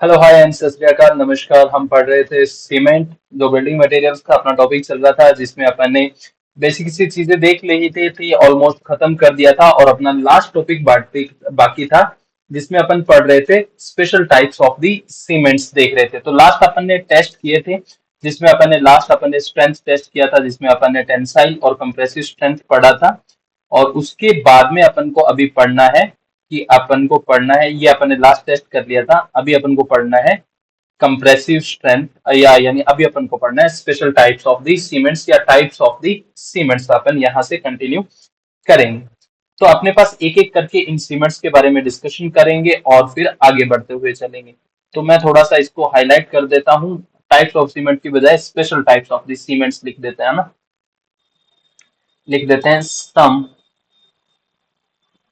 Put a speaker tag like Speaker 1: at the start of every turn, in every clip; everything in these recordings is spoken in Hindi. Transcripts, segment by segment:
Speaker 1: हेलो हाय एंड सत श्री अकाल नमस्कार। हम पढ़ रहे थे सीमेंट, जो बिल्डिंग मटेरियल्स का अपना टॉपिक चल रहा था, जिसमें अपन ने बेसिक सी चीजें देख ली थी ऑलमोस्ट खत्म कर दिया था। और अपना लास्ट टॉपिक बाकी था, जिसमें अपन पढ़ रहे थे special types of the cements देख रहे थे। तो लास्ट अपन ने टेस्ट किए थे, जिसमें अपन ने स्ट्रेंथ टेस्ट किया था, जिसमें अपन ने टेंसाइल और कंप्रेसिव स्ट्रेंथ पढ़ा था। और उसके बाद में अपन को अभी पढ़ना है कि अपन को पढ़ना है, ये अपन ने लास्ट टेस्ट कर लिया था, अभी अपन को पढ़ना है कंप्रेसिव स्ट्रेंथ, या यानी अभी अपन को पढ़ना है special types of the cements या टाइप्स ऑफ दी सीमेंट्स। अपन यहां से कंटिन्यू करेंगे। तो अपने पास एक एक करके इन सीमेंट्स के बारे में डिस्कशन करेंगे और फिर आगे बढ़ते हुए चलेंगे। तो मैं थोड़ा सा इसको हाईलाइट कर देता हूँ, टाइप्स ऑफ सीमेंट की बजाय special types of the cements लिख देते हैं ना, लिख देते हैं some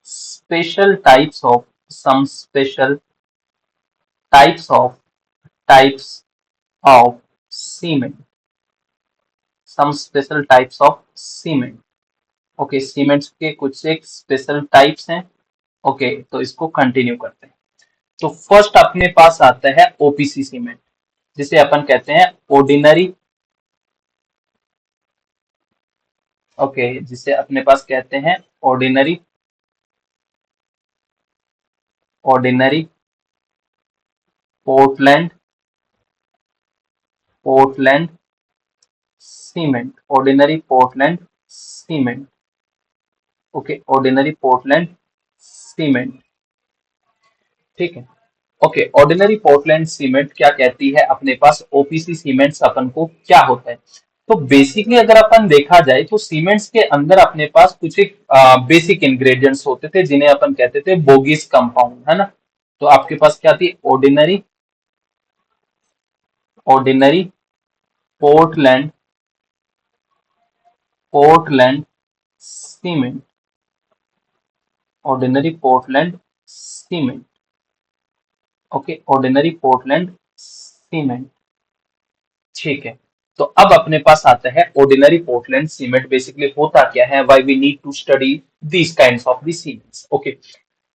Speaker 1: special types of some special types of types of cement, some special types of cement। Okay, cements के कुछ एक स्पेशल टाइप्स हैं। ओके, तो इसको कंटिन्यू करते हैं। तो फर्स्ट अपने पास आता है ओपीसी सीमेंट, जिसे अपन कहते हैं ऑर्डिनरी। ओके, जिसे अपने पास कहते हैं ordinary, ordinary Portland, Portland cement, ordinary Portland cement. Okay, ordinary Portland cement, ठीक है। ओके, ऑर्डिनरी पोर्टलैंड सीमेंट क्या कहती है अपने पास ओपीसी सीमेंट्स अपन को क्या होता है। तो बेसिकली अगर अपन देखा जाए तो सीमेंट्स के अंदर अपने पास कुछ एक बेसिक इंग्रेडिएंट्स होते थे, जिन्हें अपन कहते थे बोगीज कंपाउंड, है ना। तो आपके पास क्या थी, ordinary, ordinary Portland, Portland cement, ordinary Portland cement. Okay, ordinary Portland cement, ठीक है। तो अब अपने पास आता है ऑर्डिनरी पोर्टलैंड सीमेंट बेसिकली होता क्या है, why we need to study these kinds of the cements. Okay,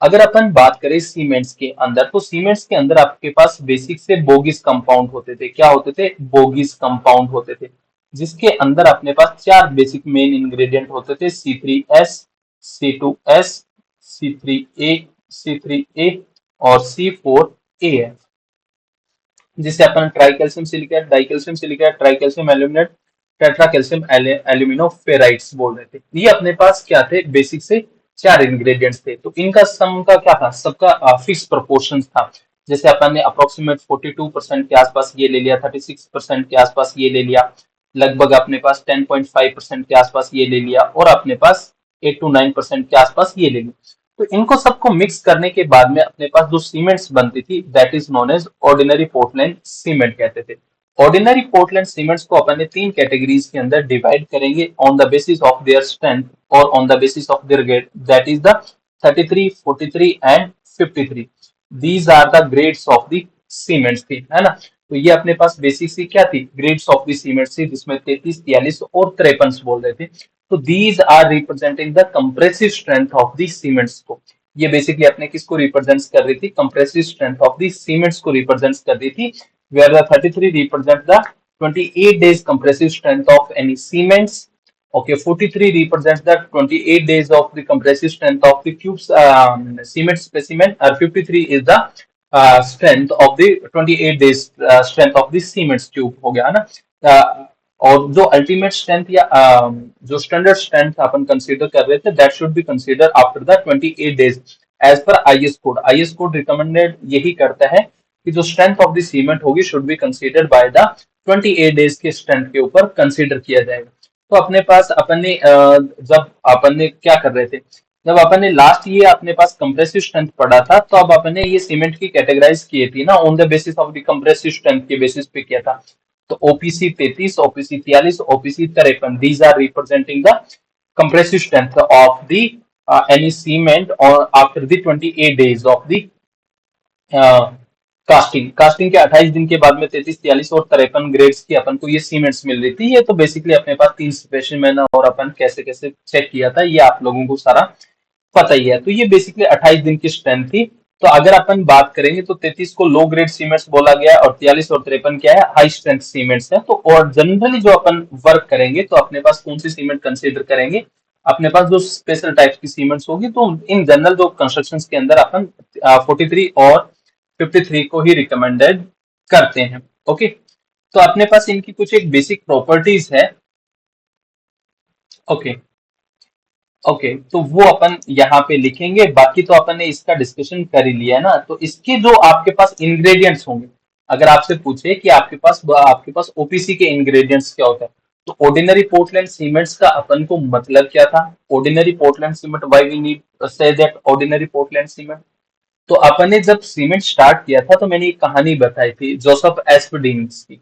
Speaker 1: अगर अपन बात करें सीमेंट्स के अंदर, तो सीमेंट्स के अंदर आपके पास बेसिक से बोगिस कंपाउंड होते थे। क्या होते थे, बोगिस कंपाउंड होते थे, जिसके अंदर अपने पास चार बेसिक मेन इंग्रेडिएंट होते थे, C3S, C2S, C3A, C3A और C4AF, जिसे अपन tri calcium silicate, di calcium silicate, tri calcium aluminate, tetra calcium alumino ferrites बोल रहे थे। ये अपने पास क्या थे, बेसिक से चार इंग्रेडिएंट्स थे। तो इनका सम का क्या था, सबका फिक्स प्रोपोर्शन था। जैसे अपन ने अप्रोक्सीमेट 42% के आसपास ये ले लिया, 36% के आसपास ये ले लिया, लगभग अपने पास 10.5% के आसपास ये ले लिया, और अपने पास 8 to 9% के आसपास ये ले लिया। तो इनको सबको मिक्स करने के बाद में अपने पास जो सीमेंट्स बनती थी, that is known as ordinary Portland cement कहते थे। ऑर्डिनरी पोर्टलैंड सीमेंट्स को अपन ने तीन कैटेगरीज के अंदर डिवाइड करेंगे, on the basis of their strength और on the basis of their grade, that is the 33, 43 and 53। These are the grades of the cements थी, है ना। तो ये अपने पास बेसिक सी क्या थी, ग्रेड्स ऑफ द सीमेंट्स थी, जिसमें 33, 43 और 53 बोल रहे थे। तो these are representing the compressive strength of the cements को। ये बेसिकली अपने किसको रिप्रेजेंट कर रही थी, compressive strength of the cements को रिप्रेजेंट कर रही थी। Where the 33 represent the 28 days compressive strength of any cements. Okay, 43 represents the 28 days of the compressive strength of the cubes cement specimen, or 53 is the strength of the 28 days strength of the cement cube हो गया, है ना। और जो अल्टीमेट स्ट्रेंथ या जो स्टैंडर्ड स्ट्रेंथ अपन कंसीडर कर रहे थे, that should be consider after the 28 days age पर IS code. IS code recommended यही करता है कि जो स्ट्रेंथ ऑफ द सीमेंट होगी should be considered by the 28 days के स्ट्रेंथ के ऊपर कंसीडर किया जाएगा। तो अपने पास अपन ने जब अपन ने क्या कर रहे थे, जब अपन ने लास्ट ये अपने पास कंप्रेसिव स्ट्रेंथ पढ़ा था, तो अब अपन ने ये सीमेंट की कैटेगराइज की थी ना, on the basis of the compressive strength के बेसिस पे किया था। तो OPC 33, OPC 43, OPC 53, these are representing the compressive strength of the any cement or after the 28 days of the casting. Casting के 28 दिन के बाद में 33, 43 और 53 ग्रेड्स की अपन को ये सीमेंट्स मिल रही थी। ये तो बेसिकली अपने पास तीन स्पेसिमेन और अपन कैसे कैसे चेक किया था, ये आप लोगों को सारा पता ही है। तो ये बेसिकली 28 दिन की स्ट्रेंथ थी तो अगर अपन बात करेंगे तो 33 को लो ग्रेड सीमेंट्स बोला गया है और 43 और 53 क्या है, हाई स्ट्रेंथ सीमेंट्स है। तो और जनरली जो अपन वर्क करेंगे तो अपने पास कौन सी सीमेंट कंसीडर करेंगे, अपने पास जो स्पेशल टाइप्स की सीमेंट्स होगी। तो इन जनरल जो कंस्ट्रक्शन के अंदर अपन 43 और 53 को ही रिकमेंडेड करते हैं। ओके, तो अपने पास इनकी कुछ एक बेसिक प्रॉपर्टीज है। ओके, ओके, तो वो अपन यहाँ पे लिखेंगे। बाकी तो अपन ने इसका डिस्कशन कर ही लिया है ना। तो इसके जो आपके पास इंग्रेडिएंट्स होंगे, अगर आपसे पूछे कि आपके पास ओपीसी के इंग्रेडिएंट्स क्या होते हैं, तो ऑर्डिनरी पोर्टलैंड सीमेंट्स का अपन को मतलब क्या था, ordinary Portland cement, why we need say that ordinary Portland cement. तो अपन ने जब सीमेंट स्टार्ट किया था तो मैंने एक कहानी बताई थी जोसेफ एस्पडीन्स की।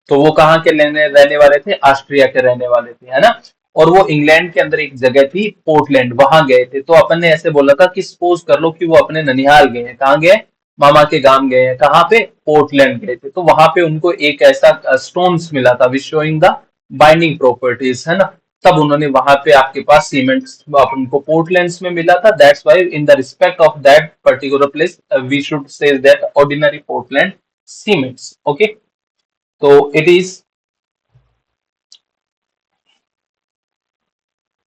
Speaker 1: तो वो कहाँ के रहने रहने वाले थे, ऑस्ट्रिया के रहने वाले थे, है ना। और वो इंग्लैंड के अंदर एक जगह थी पोर्टलैंड, वहां गए थे। तो अपन ने ऐसे बोला था कि सपोज कर लो कि वो अपने ननिहाल गए हैं, कहाँ गए, मामा के गांव गए हैं, कहाँ पे, पोर्टलैंड गए थे। तो वहां पे उनको एक ऐसा स्टोन्स मिला था विच शोइंग द बाइंडिंग प्रॉपर्टीज, है ना। तब उन्होंने वहां पे आपके पास सीमेंट अपन को पोर्टलैंड्स में मिला था। That's why in the respect of that particular place we should say that ordinary Portland cements. Okay, तो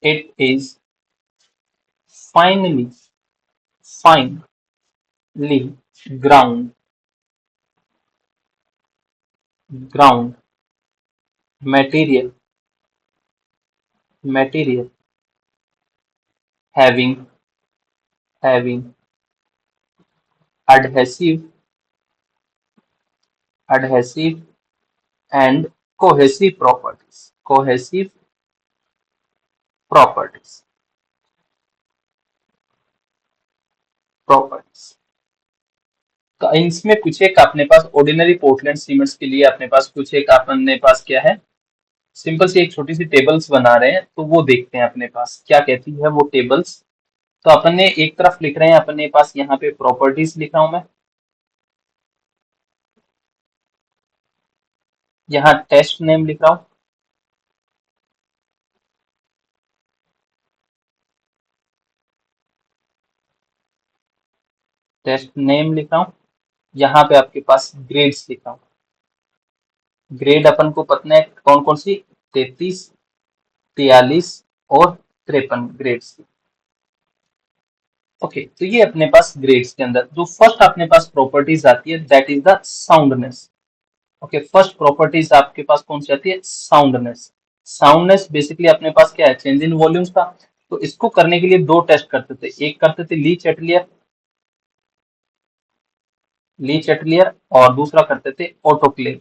Speaker 1: it is finally finely ground material having adhesive adhesive and cohesive properties। तो इसमें कुछ एक अपने पास ऑर्डिनरी पोर्टलैंड सीमेंट्स के लिए अपने पास कुछ एक अपने पास क्या है, सिंपल सी एक छोटी सी टेबल्स बना रहे हैं। तो वो देखते हैं अपने पास क्या कहती है वो टेबल्स। तो अपन ने एक तरफ लिख रहे हैं अपने पास यहाँ पे प्रॉपर्टीज लिख रहा हूं मैं, यहाँ टेस्ट नेम लिख रहा हूँ, टेस्ट नेम लिख रहा हूँ। यहाँ पे आपके पास ग्रेड्स लिख रहा हूँ। ग्रेड अपन को पता है कौन कौन सी, 33, 43 और 53 ग्रेड्स। ओके, तो ये अपने पास ग्रेड्स के अंदर जो फर्स्ट अपने पास प्रॉपर्टीज आती है that is the soundness. Okay, first properties आपके पास कौन सी आती है, साउंडनेस। साउंडनेस बेसिकली अपने पास क्या है, चेंज इन वॉल्यूम्स का। तो इसको करने के लिए दो टेस्ट करते थे, एक करते थे ली चैटलियर और दूसरा करते थे ऑटोक्लेव।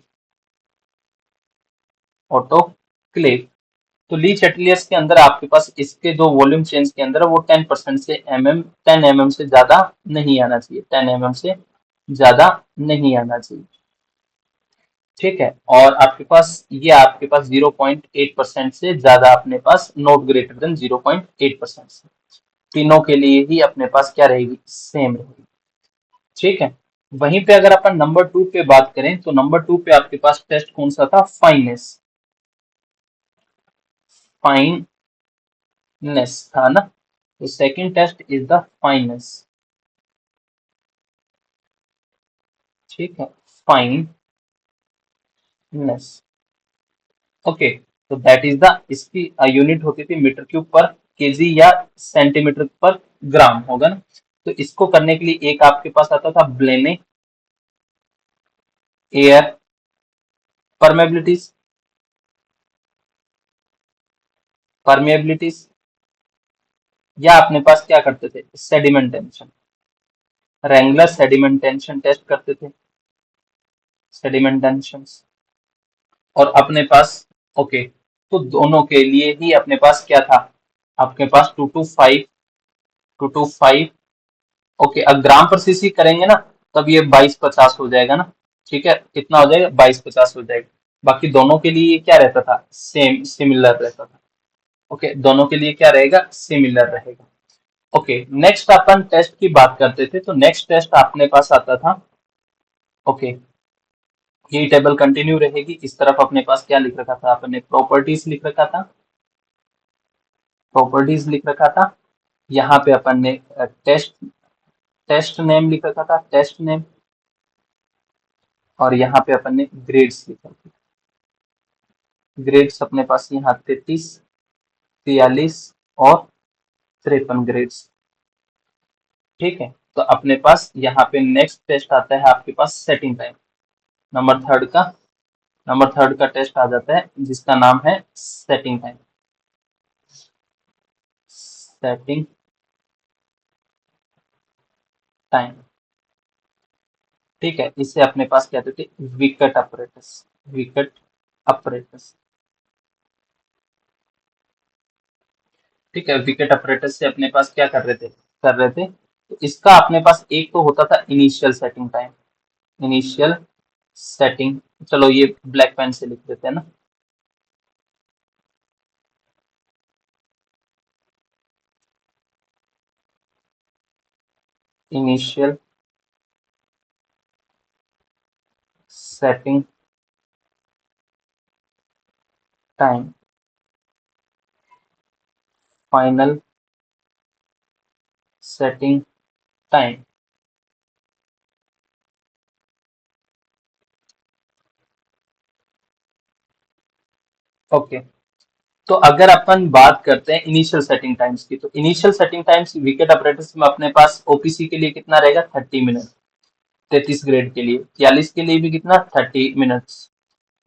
Speaker 1: तो ली चैटलियर्स के अंदर आपके पास इसके जो वॉल्यूम चेंज के अंदर है वो 10% से 10 mm से ज्यादा नहीं आना चाहिए, 10 mm से ज्यादा नहीं आना चाहिए। ठीक है, और आपके पास 0.8% से ज्यादा अपने पास नॉट ग्रेटर देन 0.8% से, तीनों के लिए ही अपने पास क्या रहेगी, सेम रहेगी। ठीक है, वहीं पे अगर अपन नंबर 2 पे बात करें तो नंबर 2 पे आपके पास टेस्ट कौन सा था, फाइननेस था ना। तो second test is the fineness. ठीक है, फाइननेस। ओके, तो दैट इज द, इसकी यूनिट होती थी मीटर क्यूब पर केजी या सेंटीमीटर पर ग्राम होगा ना। तो इसको करने के लिए एक आपके पास आता था ब्लेने एयर परमेबिलिटीज, या अपने पास क्या करते थे, sediment tension, regular sediment tension test करते थे, सेडिमेंट टेंशन। और अपने पास, ओके, तो दोनों के लिए ही अपने पास क्या था, आपके पास 225 ओके। अब ग्राम पर सीसी करेंगे ना तब ये 2250 हो जाएगा ना। ठीक है, कितना हो जाएगा, 2250 हो जाएगा। बाकी दोनों के लिए ये क्या रहता था, सेम सिमिलर रहता था। ओके, दोनों के लिए क्या रहेगा, सिमिलर रहेगा। ओके, नेक्स्ट अपन टेस्ट की बात करते थे। तो नेक्स्ट टेस्ट अपने पास आता था, ओके, ये टेबल कंटिन्यू रहेगी। इस तरफ अपने पास क्या लिख रखा था, अपने प्रॉपर्टीज लिख रखा था। यहाँ पे अपन ने टेस्ट टेस्ट नेम लिख रखा था, टेस्ट नेम, और यहाँ पे अपन ने ग्रेड्स लिखा था। ग्रेड्स अपने पास यहाँ 33, 43 और 53 ग्रेड्स। ठीक है, तो अपने पास यहाँ पे नेक्स्ट टेस्ट आता है आपके पास सेटिंग टाइम। नंबर थर्ड का नंबर थर्ड का टेस्ट आ जाता है जिसका नाम है सेटिंग टाइम। Setting time. ठीक है, इसे अपने पास क्या कहते थे, विकेट अपरेटस। Wicket apparatus. ठीक है, विकेट अपरेटस से अपने पास क्या कर रहे थे, तो इसका अपने पास एक तो होता था initial setting time. Initial setting, चलो ये ब्लैक पेन से लिख देते हैं ना। Initial setting time, final setting time. Okay, तो अगर अपन बात करते हैं इनिशियल सेटिंग टाइम्स की, तो initial setting times wicket apparatus में अपने पास ओपीसी के लिए कितना रहेगा, 30 मिनट। 33 ग्रेड के लिए, 43 के लिए भी कितना, 30 मिनट्स।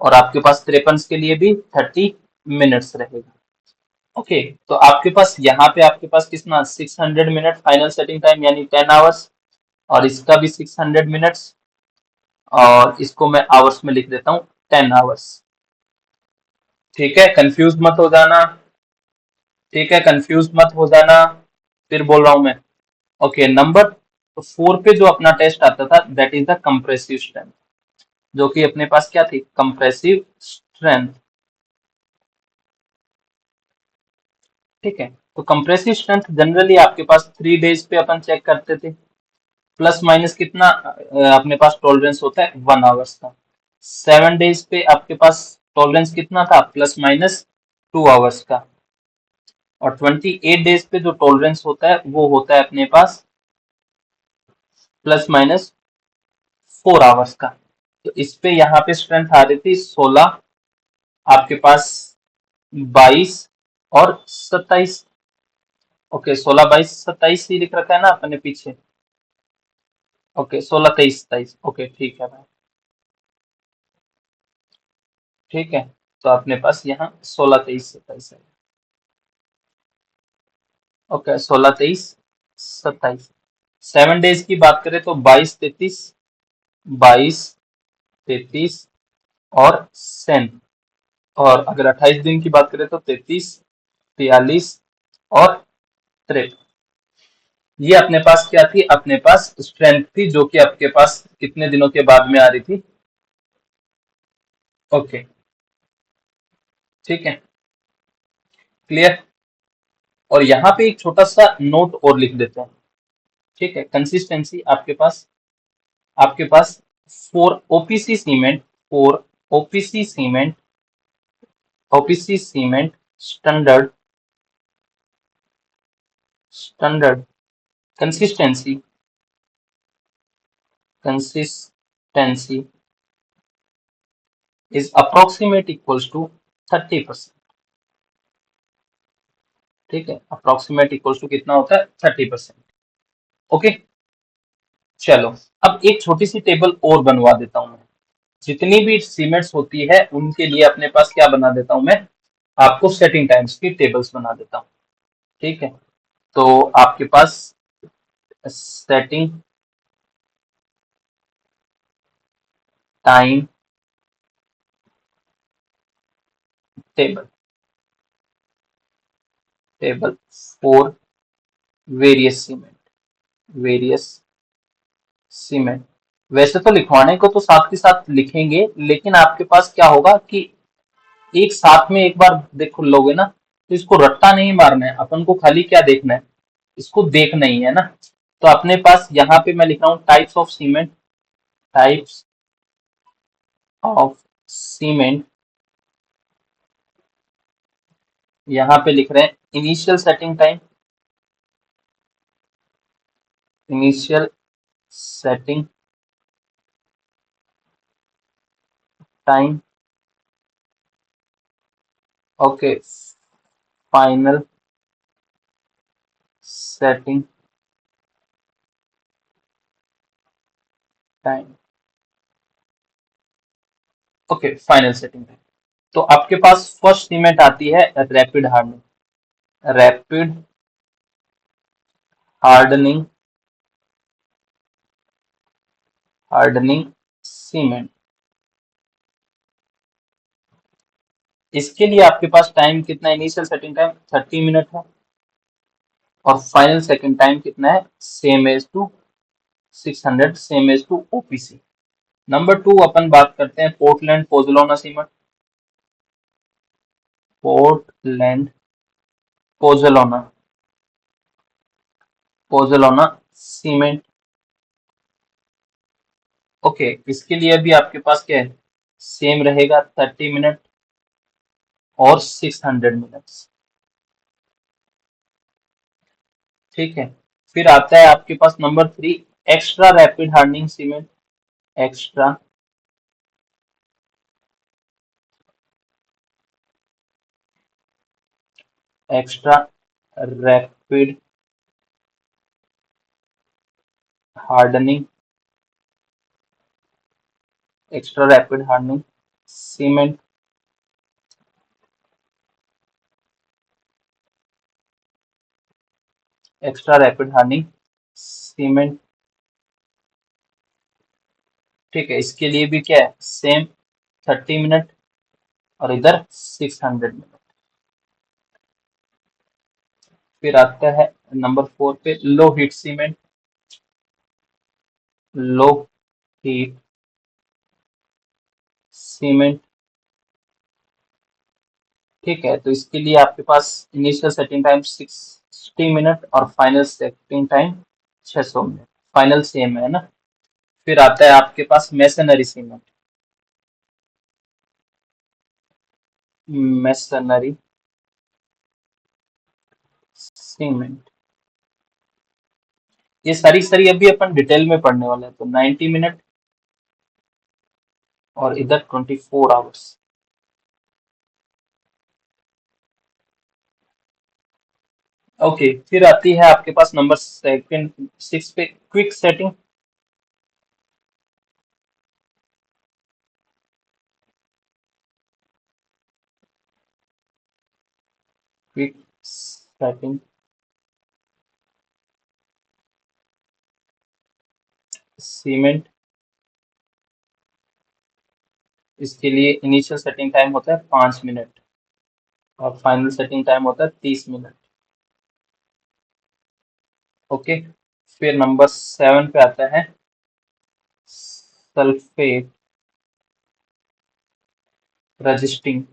Speaker 1: और आपके पास 53 के लिए भी 30 मिनट्स रहेगा। ओके, तो आपके पास यहाँ पे आपके पास कितना, 600 मिनट फाइनल सेटिंग टाइम यानी 10 आवर्स। और इसका भी 600 मिनट्स, और इसको मैं आवर्स में लिख देता हूँ 10 आवर्स। ठीक है, कंफ्यूज मत हो जाना। ठीक है, कंफ्यूज मत हो जाना, फिर बोल रहा हूं मैं। ओके, नंबर 4 पे जो अपना टेस्ट आता था that is the compressive strength, जो कि अपने पास क्या थी, कंप्रेसिव स्ट्रेंथ। ठीक है, तो कंप्रेसिव स्ट्रेंथ जनरली आपके पास 3 डेज पे अपन चेक करते थे। प्लस माइनस कितना अपने पास टॉलरेंस होता है, 1 आवर्स का। 7 डेज पे आपके पास टॉलरेंस कितना था, प्लस माइनस 2 आवर्स का। और 28 डेज पे जो टॉलरेंस होता है वो होता है अपने पास प्लस माइनस 4 आवर्स का। तो इस पे यहाँ पे स्ट्रेंथ आ रही थी 16, आपके पास 22 और 27। ओके, 16, 22, 27 ही लिख रखा है ना अपने पीछे। ओके, 16, 23, 27। ओके, ठीक है भाई। ठीक है, तो अपने पास यहाँ 16, 23, 27 है। ओके, 16, 23, 27। 7 डेज की बात करें तो 22, 33, 22, 33 और सेन। और अगर 28 दिन की बात करें तो 33, 43 और 53। ये अपने पास क्या थी, अपने पास स्ट्रेंथ थी, जो कि आपके पास कितने दिनों के बाद में आ रही थी। ओके, ठीक है, क्लियर। और यहाँ पे एक छोटा सा नोट और लिख देते हैं। ठीक है, कंसिस्टेंसी आपके पास for OPC cement, for OPC cement, OPC cement standard consistency, consistency is approximate equals to 30%। ठीक है, अप्रोक्सीमेट इक्वल्स टू कितना होता है, 30%। ओके, चलो, अब एक छोटी सी टेबल और बनवा देता हूं मैं। जितनी भी सीमेंट्स होती है उनके लिए अपने पास क्या बना देता हूं मैं, आपको सेटिंग टाइम्स की टेबल्स बना देता हूं। ठीक है, तो आपके पास setting time table, table for various cement. वैसे तो लिखवाने को तो साथ के साथ लिखेंगे, लेकिन आपके पास क्या होगा कि एक साथ में एक बार देख लोगे ना, तो इसको रट्टा नहीं मारना है अपन को, खाली क्या देखना है, इसको देखना ही है ना। तो अपने पास यहाँ पे मैं लिख रहा हूँ types of cement, types of cement. यहाँ पे लिख रहे हैं initial setting time, initial setting time, okay, final setting time, okay, final setting time. तो आपके पास फर्स्ट सीमेंट आती है rapid hardening, rapid hardening, hardening cement. इसके लिए आपके पास टाइम कितना, इनिशियल सेटिंग टाइम 30 मिनट है, और फाइनल सेटिंग टाइम कितना है, same as to 600, same as to OPC. Number 2 अपन बात करते हैं Portland pozzolana cement, Portland pozzolana, pozzolana cement. Okay, इसके लिए भी आपके पास क्या है, सेम रहेगा 30 मिनट और 600 मिनट्स। ठीक है, फिर आता है आपके पास number 3, extra rapid hardening cement, extra extra rapid hardening, extra rapid hardening cement. Extra rapid hardening cement, ठीक है, इसके लिए भी क्या है, सेम 30 मिनट और इधर 600 मिनट। फिर आता है नंबर 4 पे लो heat cement, low heat cement. ठीक है, तो इसके लिए आपके पास इनिशियल सेटिंग टाइम 60 मिनट और final setting time 600 minute, final same है ना। फिर आता है आपके पास मैसनरी सीमेंट, मैसनरी सीमेंट। ये सारी सारी अभी अपन डिटेल में पढ़ने वाले हैं, तो 90 मिनट और इधर 24 आवर्स। ओके, फिर आती है आपके पास नंबर 6 पे quick setting, quick setting cement. इसके लिए इनिशियल सेटिंग टाइम होता है 5 मिनट और फाइनल सेटिंग टाइम होता है 30 मिनट। ओके, फिर नंबर 7 पे आता है sulphate resisting,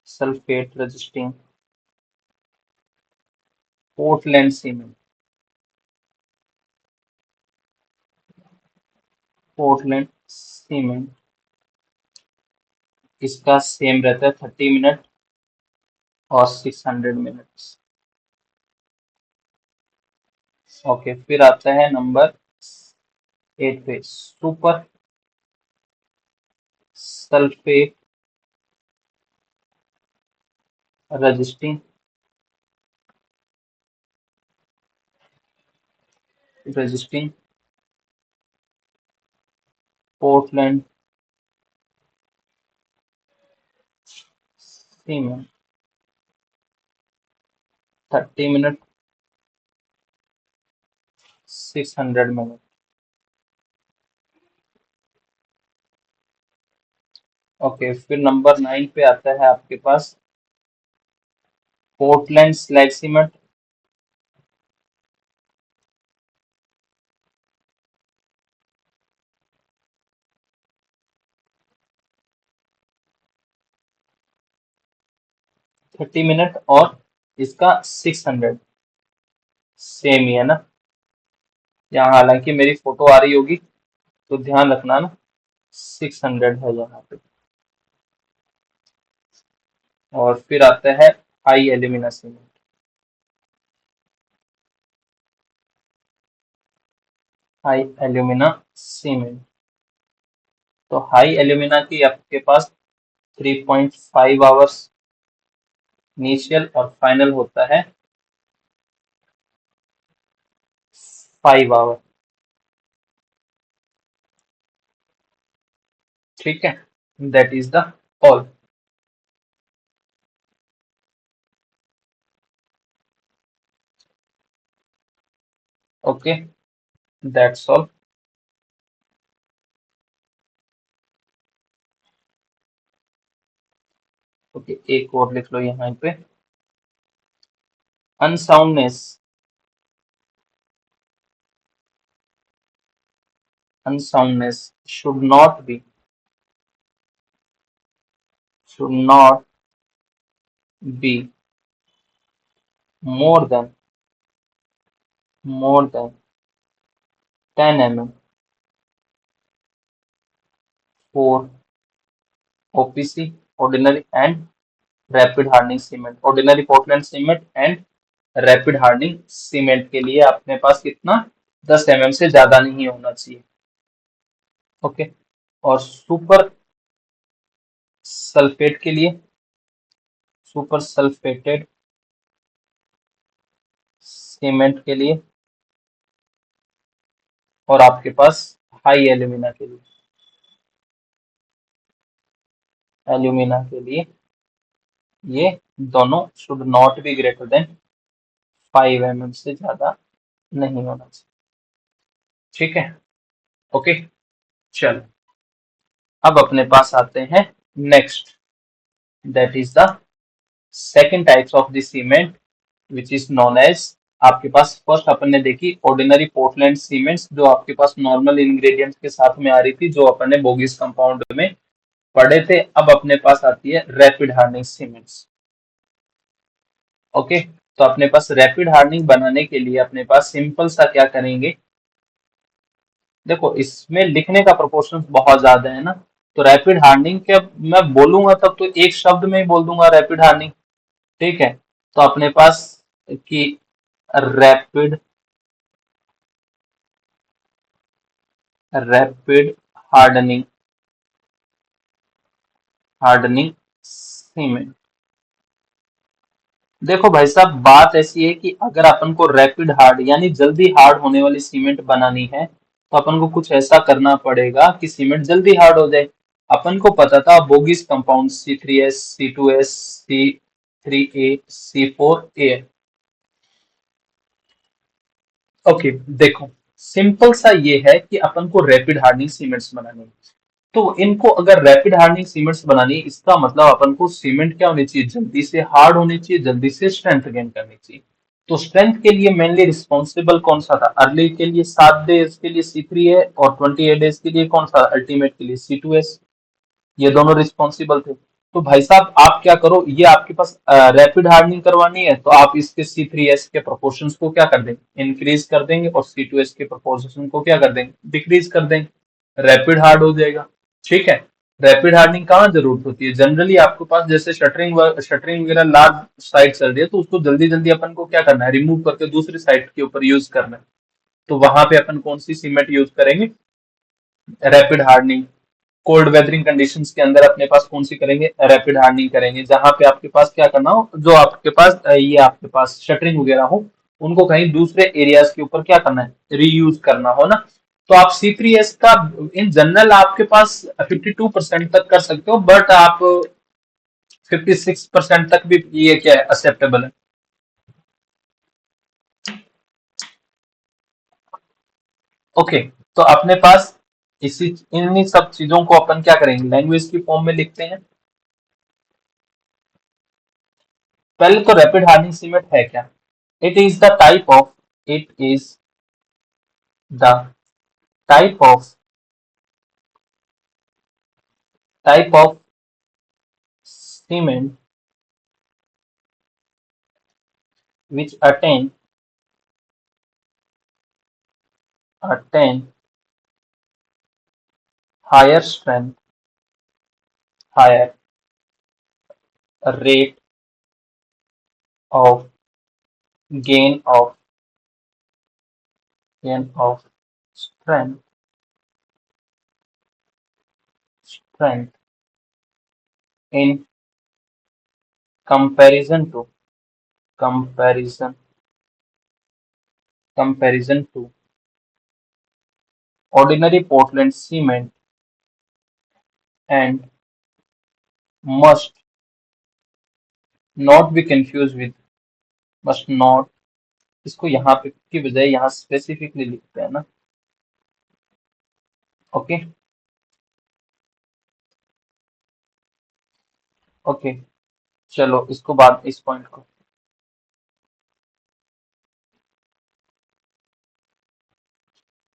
Speaker 1: sulphate resisting Portland cement, Portland cement. इसका सेम रहता है 30 मिनट और 600 मिनट्स। ओके, फिर आता है नंबर 8 पे super sulphate resisting, resisting Portland cement, 30 minute 600 minute. Okay, फिर नंबर 9 पे आता है आपके पास पोर्टलैंड स्लैग सीमेंट, 30 मिनट और इसका 600, सेम ही है ना। यहाँ हालांकि मेरी फोटो आ रही होगी तो ध्यान रखना ना, 600 है यहाँ पे। और फिर आता है high alumina cement, high alumina cement. तो हाई एल्यूमिना की आपके पास 3.5 आवर्स इनिशियल और फाइनल होता है 5 आवर। ठीक है, that is the all. Okay, that's all. Okay, एक और लिख लो यहाँ पे। Unsoundness, unsoundness should not be more than more than 10 mm for OPC, ordinary and rapid hardening cement, ordinary Portland cement and rapid hardening cement के लिए अपने पास कितना 10 mm से ज्यादा नहीं होना चाहिए। ओके, और सुपर सल्फेट के लिए, सुपर सल्फेटेड सीमेंट के लिए, और आपके पास हाई एल्यूमिना के लिए, एल्यूमिना के लिए ये दोनों should not be greater than 5 mm से ज्यादा नहीं होना चाहिए। ठीक है, ओके, चलो अब अपने पास आते हैं next, that is the second types of the cement which is known as. आपके पास फर्स्ट अपन ने देखी ऑर्डिनरी पोर्टलैंड सीमेंट्स, जो आपके पास नॉर्मल इंग्रेडिएंट्स के साथ में आ रही थी, जो अपन ने बोगिस कंपाउंड में पढ़े थे। अब अपने पास आती है रैपिड हार्डनिंग सीमेंट्स। ओके, तो अपने पास रैपिड हार्डनिंग बनाने के लिए अपने पास सिंपल सा क्या करेंगे, देखो इसमें लिखने का प्रोपोर्शन बहुत ज्यादा है ना, तो रैपिड हार्डनिंग के मैं बोलूंगा तब तो एक शब्द में ही बोल दूंगा रैपिड हार्डनिंग। ठीक है, तो अपने पास कि rapid rapid hardening hardening cement. देखो भाई साहब, बात ऐसी है कि अगर अपन को रैपिड हार्ड यानी जल्दी हार्ड होने वाली सीमेंट बनानी है, तो अपन को कुछ ऐसा करना पड़ेगा कि सीमेंट जल्दी हार्ड हो जाए। अपन को पता था Bogue's compound C3S, C2S, C3A, C4A। Okay, देखो सिंपल सा ये है कि अपन को रैपिड हार्डनिंग सीमेंट्स बनानी है। तो इनको अगर रैपिड हार्डनिंग सीमेंट्स बनानी है, इसका मतलब अपन को सीमेंट क्या होनी चाहिए, जल्दी से हार्ड होनी चाहिए, जल्दी से स्ट्रेंथ गेन करनी चाहिए। तो स्ट्रेंथ के लिए मेनली रिस्पॉन्सिबल कौन सा था, अर्ली के लिए 7 डेज के लिए C3 है, और 28 डेज के लिए कौन सा अल्टीमेट के लिए C2S। ये दोनों रिस्पॉन्सिबल थे। तो भाई साहब आप क्या करो, ये आपके पास रैपिड हार्डनिंग करवानी है, तो आप इसके C3S के प्रोपोर्शंस को क्या कर देंगे, इंक्रीज कर देंगे, और C2S के प्रोपोर्शन को क्या कर देंगे, डिक्रीज कर देंगे। रैपिड हार्ड हो जाएगा। ठीक है, रैपिड हार्डनिंग कहाँ जरूरत होती है, जनरली आपके पास जैसे शटरिंग शटरिंग वगैरह लार्ज साइट चल रही है, तो उसको जल्दी जल्दी अपन को क्या करना है, रिमूव करके दूसरी साइट के ऊपर यूज करना है। तो वहां पे अपन कौन सी सीमेंट यूज करेंगे, rapid hardening. Cold weathering conditions के अंदर अपने पास कौन सी करेंगे, रैपिड हार्डनिंग करेंगे। जहां पे आपके पास क्या करना हो, जो आपके पास ये आपके पास शटरिंग वगैरह हो, उनको कहीं दूसरे एरियाज के ऊपर क्या करना है, रीयूज करना हो ना। तो आप C3S का इन जनरल आपके पास 52% तक कर सकते हो, बट आप 56% तक भी ये क्या है, एक्सेप्टेबल है। ओके, तो अपने पास इसी इन्हीं सब चीजों को अपन क्या करेंगे, लैंग्वेज की फॉर्म में लिखते हैं। पहले तो रैपिड हार्डनिंग सीमेंट है क्या, it is the type of it is the type of type of cement which attain higher strength, higher rate of gain of gain of strength, strength in comparison to, comparison, comparison to ordinary Portland cement and must not be confused with, must not, इसको यहाँ पे की बजाय यहाँ स्पेसिफिकली लिखते हैं ना। ओके, ओके, चलो इसको बाद इस पॉइंट को,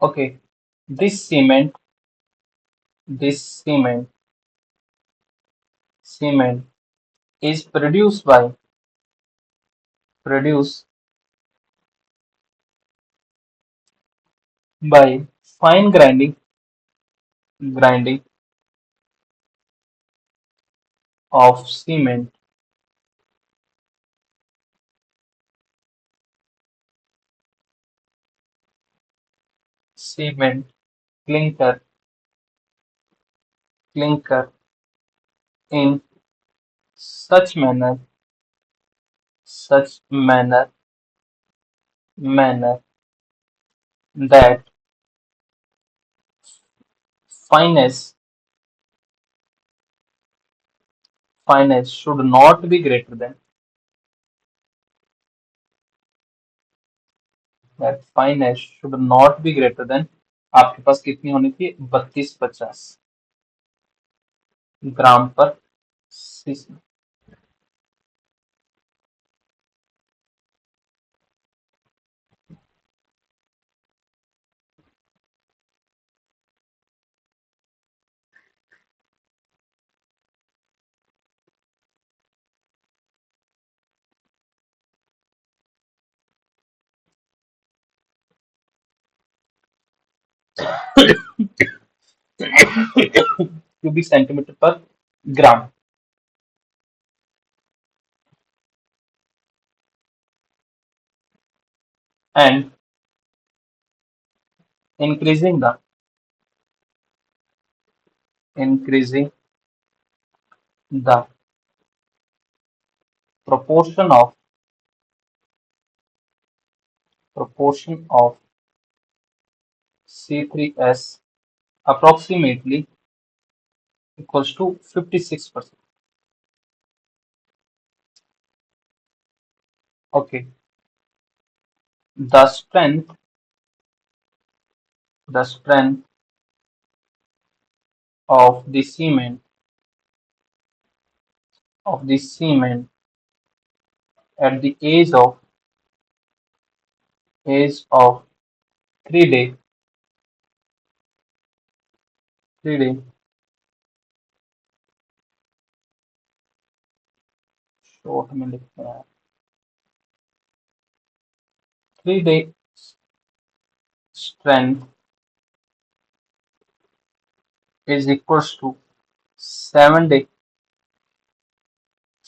Speaker 1: okay, this cement, this cement is produced by fine grinding of cement clinker clinker in such manner manner that fineness fineness should not be greater than, that fineness should not be greater than, आपके पास कितनी होनी थी 3250 ग्राम पर सीसी। क्यूबिक सेंटीमीटर पर ग्राम and increasing the increasing the proportion of C3S approximately equals to 56%. Okay, the strength of the cement at the age of 3 day 3 day short में लिखते हैं 3 day strength is equals to 7 day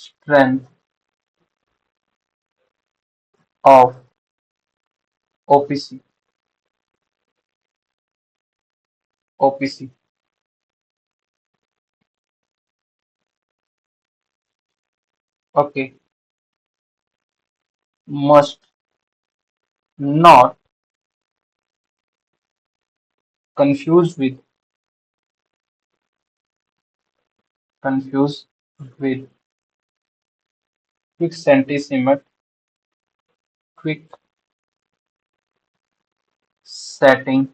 Speaker 1: strength of OPC. OPC. Okay, must not confuse with confuse with quick cement, quick setting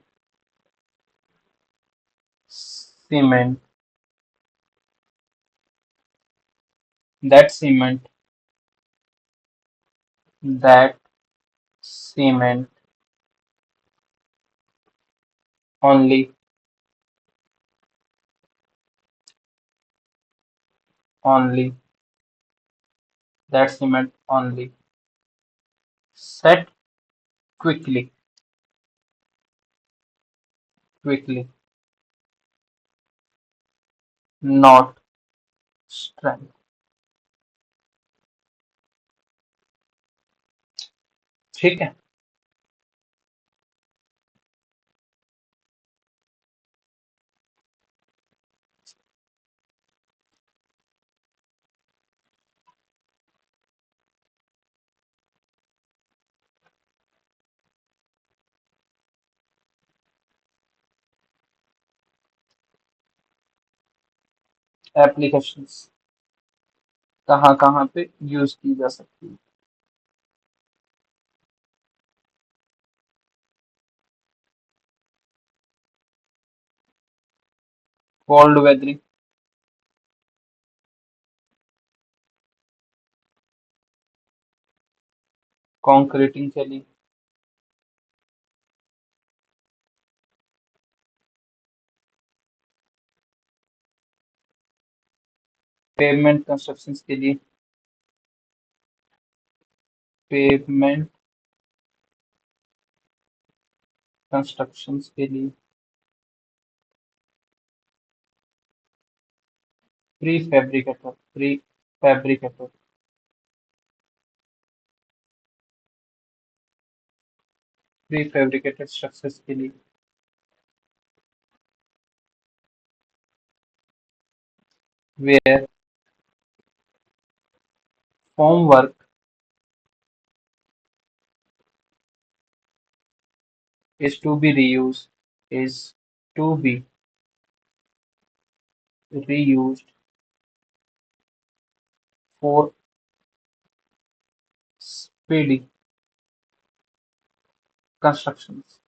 Speaker 1: cement. That cement that cement only only that cement only set quickly, not strength. ठीक है, एप्लीकेशंस कहाँ कहाँ पे यूज की जा सकती है? कोल्ड वेदरिंग, कॉन्क्रीटिंग के लिए, पेवमेंट कंस्ट्रक्शन के लिए, पेवमेंट कंस्ट्रक्शन के लिए, pre fabricator, pre fabricator, pre fabricated structures के लिए, where form work is to be reused, is to be reused for speedy constructions.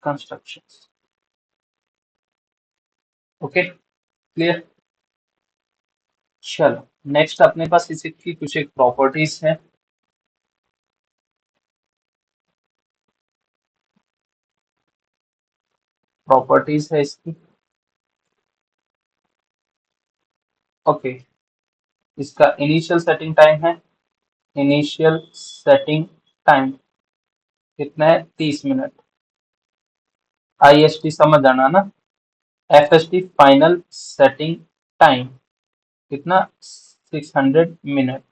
Speaker 1: Constructions. Okay, clear. चलो, नेक्स्ट अपने पास इसकी कुछ एक प्रॉपर्टीज है। प्रॉपर्टीज है इसकी। ओके, इसका इनिशियल सेटिंग टाइम है, इनिशियल सेटिंग टाइम कितना है? 30 मिनट। IST समझ आना ना। FST फाइनल सेटिंग टाइम कितना? 600 मिनट।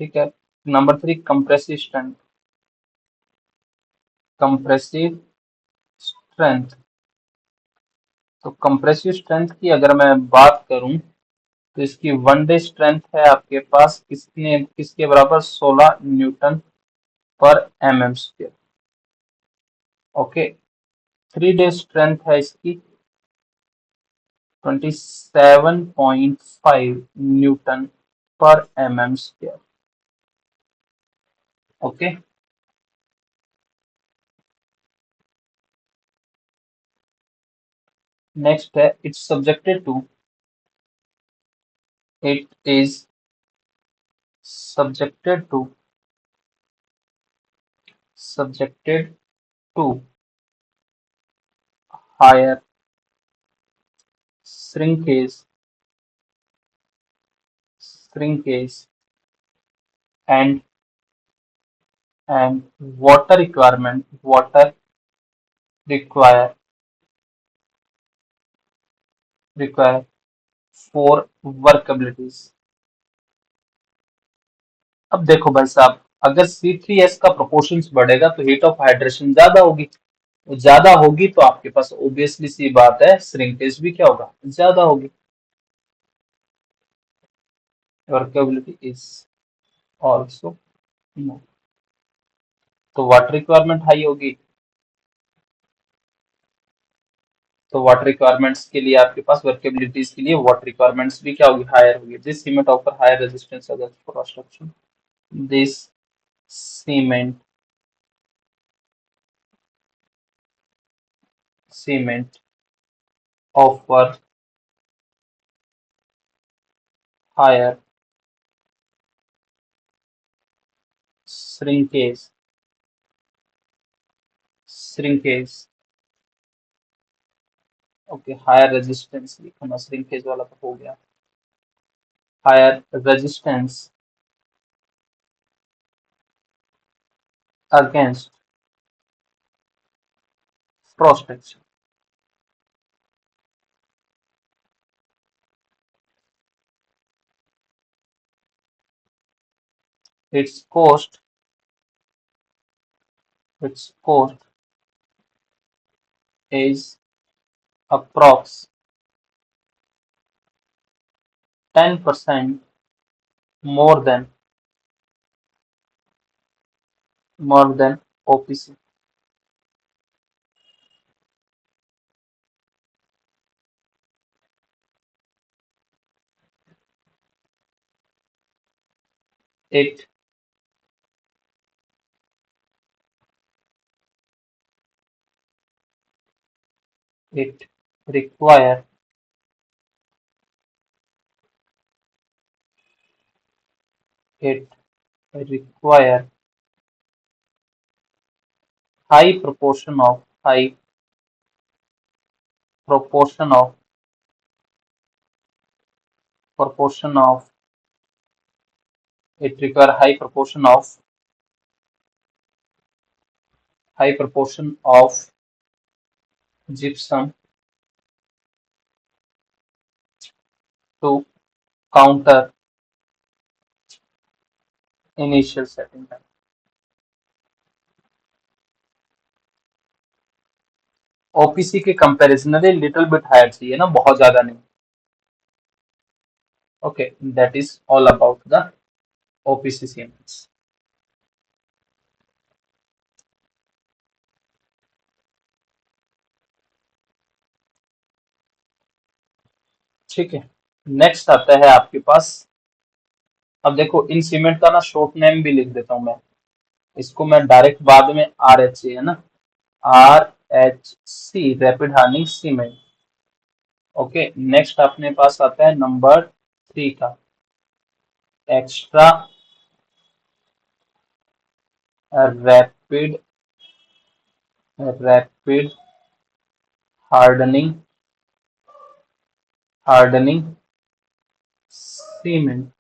Speaker 1: ठीक है। Number 3, compressive strength, compressive strength. तो कंप्रेसिव स्ट्रेंथ की अगर मैं बात करूं तो इसकी 1 डे स्ट्रेंथ है आपके पास किसके बराबर? 16 न्यूटन पर mm²। ओके, 3 डे स्ट्रेंथ है इसकी 27.5 न्यूटन पर mm²। ओके, नेक्स्ट है it is subjected to subjected to higher shrinkage shrinkage and water require require for workabilities। अब देखो भाई साहब, अगर C3S का प्रोपोर्शंस बढ़ेगा तो हीट ऑफ हाइड्रेशन ज्यादा होगी, ज्यादा होगी तो आपके पास ऑब्वियसली सी बात है श्रिंकेज भी क्या होगा? ज्यादा होगी। Workability is also no. तो वाटर रिक्वायरमेंट हाई होगी, तो वाटर रिक्वायरमेंट्स के लिए आपके पास वर्केबिलिटीज के लिए वाटर रिक्वायरमेंट्स भी क्या होगी? हायर होगी। This cement offer higher resistance against construction. This cement cement offer higher shrinkage shrinkage. Okay, higher resistance लिखना, श्रिंकेज वाला तो हो गया। Higher resistance against frost texture। its cost its cost is approx 10% more than OPC. It it require it require high proportion of it require high proportion of gypsum to counter initial setting time. OPC के कंपैरिजन में लिटिल बिट हायर चाहिए ना, बहुत ज्यादा नहीं. Okay, that is all about the OPC cements. ठीक है, नेक्स्ट आता है आपके पास. अब देखो, इन सीमेंट का ना शॉर्ट नेम भी लिख देता हूं मैं. इसको मैं डायरेक्ट बाद में आर एच सी है ना, R H C, rapid hardening cement. Okay, next अपने पास आता है नंबर 3 का extra rapid rapid hardening hardening cement.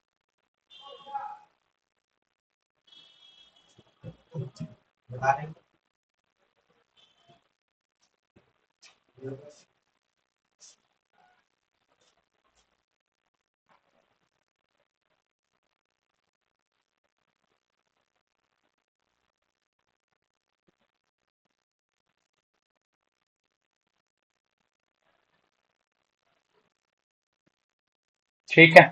Speaker 1: ठीक है,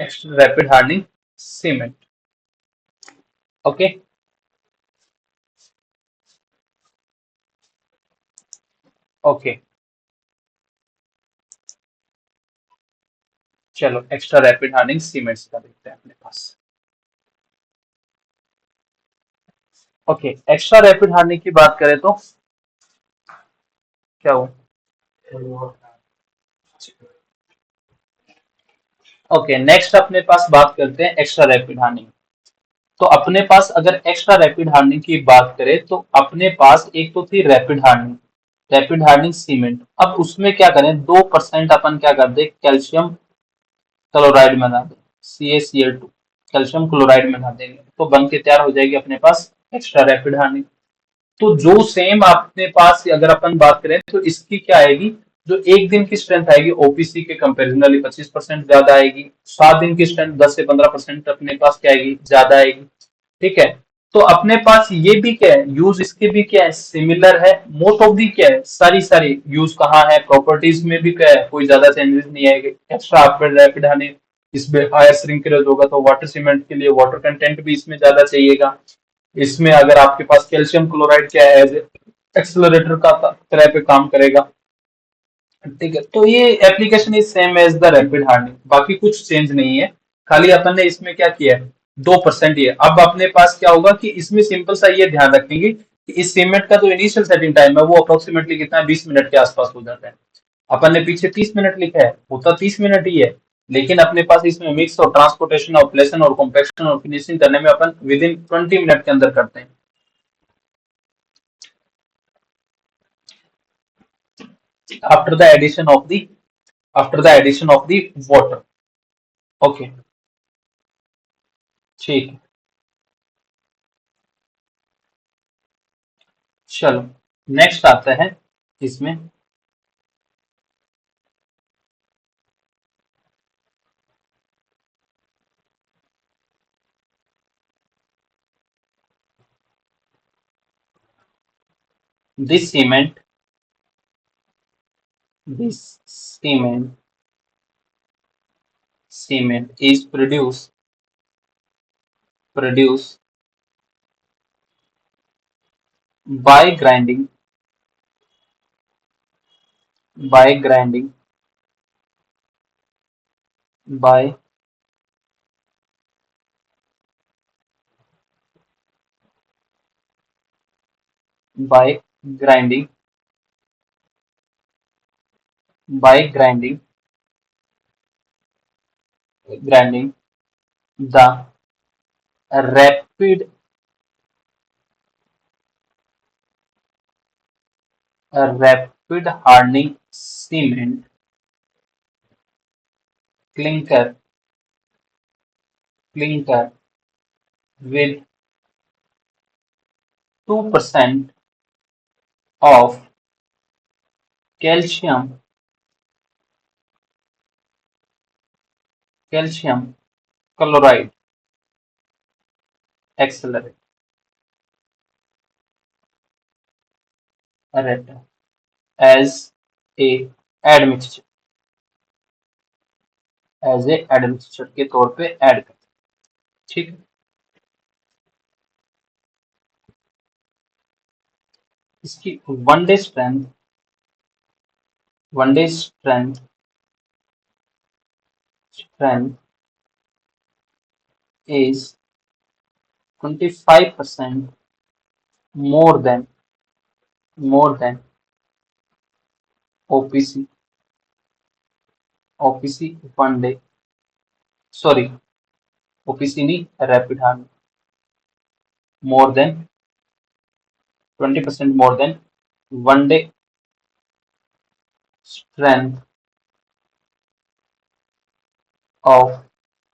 Speaker 1: extra rapid hardening cement. Okay, okay, चलो एक्स्ट्रा रैपिड हार्डनिंग सीमेंट्स का देखते हैं अपने पास. ओके, एक्स्ट्रा रैपिड हार्डनिंग की बात करें तो क्या हो. ओके, नेक्स्ट अपने पास बात करते हैं एक्स्ट्रा रैपिड हार्डनिंग. तो अपने पास अगर एक्स्ट्रा रैपिड हार्डनिंग की बात करें तो अपने पास एक तो थी रैपिड हार्डनिंग सीमेंट. अब उसमें क्या करें, 2% अपन क्या कर दे, कैल्शियम क्लोराइड मिला दें, CaCl2, कैल्शियम क्लोराइड मिला देंगे तो बन के तैयार हो जाएगी अपने पास एक्स्ट्रा रैपिड हार्डनिंग. तो जो सेम अपने पास अगर अपन बात करें तो इसकी क्या आएगी, जो एक दिन की स्ट्रेंथ आएगी ओपीसी के कंपेरिजनली 25% ज्यादा आएगी. 7 दिन की स्ट्रेंथ 10 से 15% अपने पास क्या आएगी, ज्यादा आएगी. ठीक है, तो अपने पास ये भी क्या है, यूज इसके भी क्या है, सिमिलर है. मोस्ट ऑफ दी क्या है, सारी सारी यूज कहाँ है, प्रॉपर्टीज में भी क्या है, कोई ज्यादा चेंजेस नहीं आएंगे. एक्स्ट्रा रैपिड हनी इसमें हायर श्रिंकेज होगा तो वाटर सीमेंट के लिए वाटर कंटेंट भी इसमें ज्यादा चाहिएगा. इसमें अगर आपके पास कैल्शियम क्लोराइड क्या है, एज एक्सेलरेटर का तरह पे काम करेगा. ठीक है, तो ये application is same as the rapid hardening, बाकी कुछ चेंज नहीं है. खाली अपन ने इसमें क्या किया है, 2% ये. अब अपने पास क्या होगा कि इसमें सिंपल सा ये ध्यान रखेंगे कि इस सीमेंट का जो इनिशियल सेटिंग टाइम है वो अप्रोक्सीमेटली कितना है, 20 मिनट के आसपास हो जाता है. अपन ने पीछे 30 मिनट लिखा है, होता 30 मिनट ही है. लेकिन अपने पास इसमें मिक्स और ट्रांसपोर्टेशन और प्लेसन और कॉम्पेक्शन और फिनिशिंग करने में अपन विद इन 20 मिनट के अंदर करते हैं. After the addition of the after the addition of the water. Okay, ठीक है, चलो नेक्स्ट आता है इसमें. This cement This cement is produced by grinding by by grinding by grinding the rapid rapid hardening cement clinker clinker with 2% of calcium calcium chloride accelerate as a admixture के तौर पे ऐड करते हैं। ठीक है। इसकी one day strength is 25% more than more than OPC OPC one day sorry OPC नहीं rapid hardening more than 20% more than one day strength of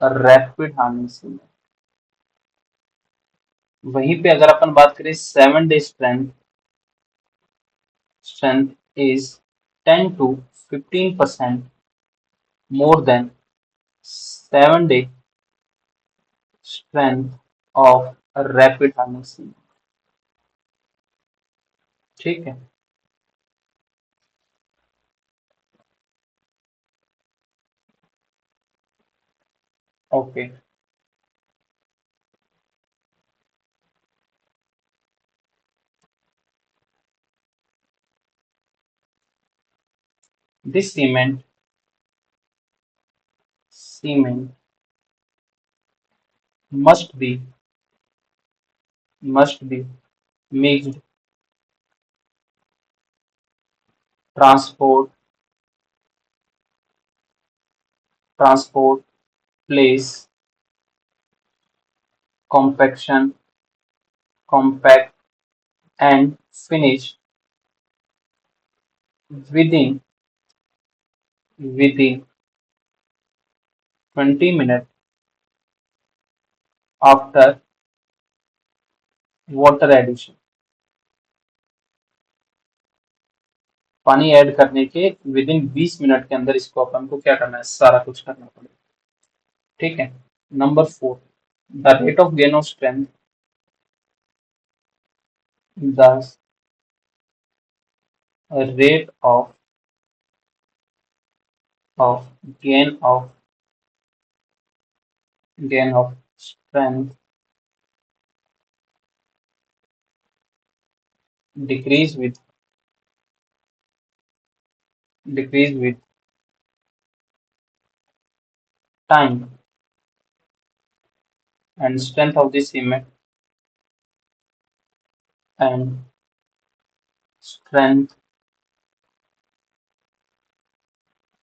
Speaker 1: a rapid hardening cement। वहीं पे अगर अपन बात करें 7 day strength is 10 to 15% more than 7 day strength of a rapid hardening cement। ठीक है। Okay this cement must be mixed transport transport place compaction compact and finish within within 20 minutes after water addition। पानी ऐड करने के विद इन 20 मिनट के अंदर इसको अपन को क्या करना है, सारा कुछ करना पड़ेगा। ठीक है। Number 4 the rate of gain of strength the rate of gain of strength decrease with time and strength of the cement and strength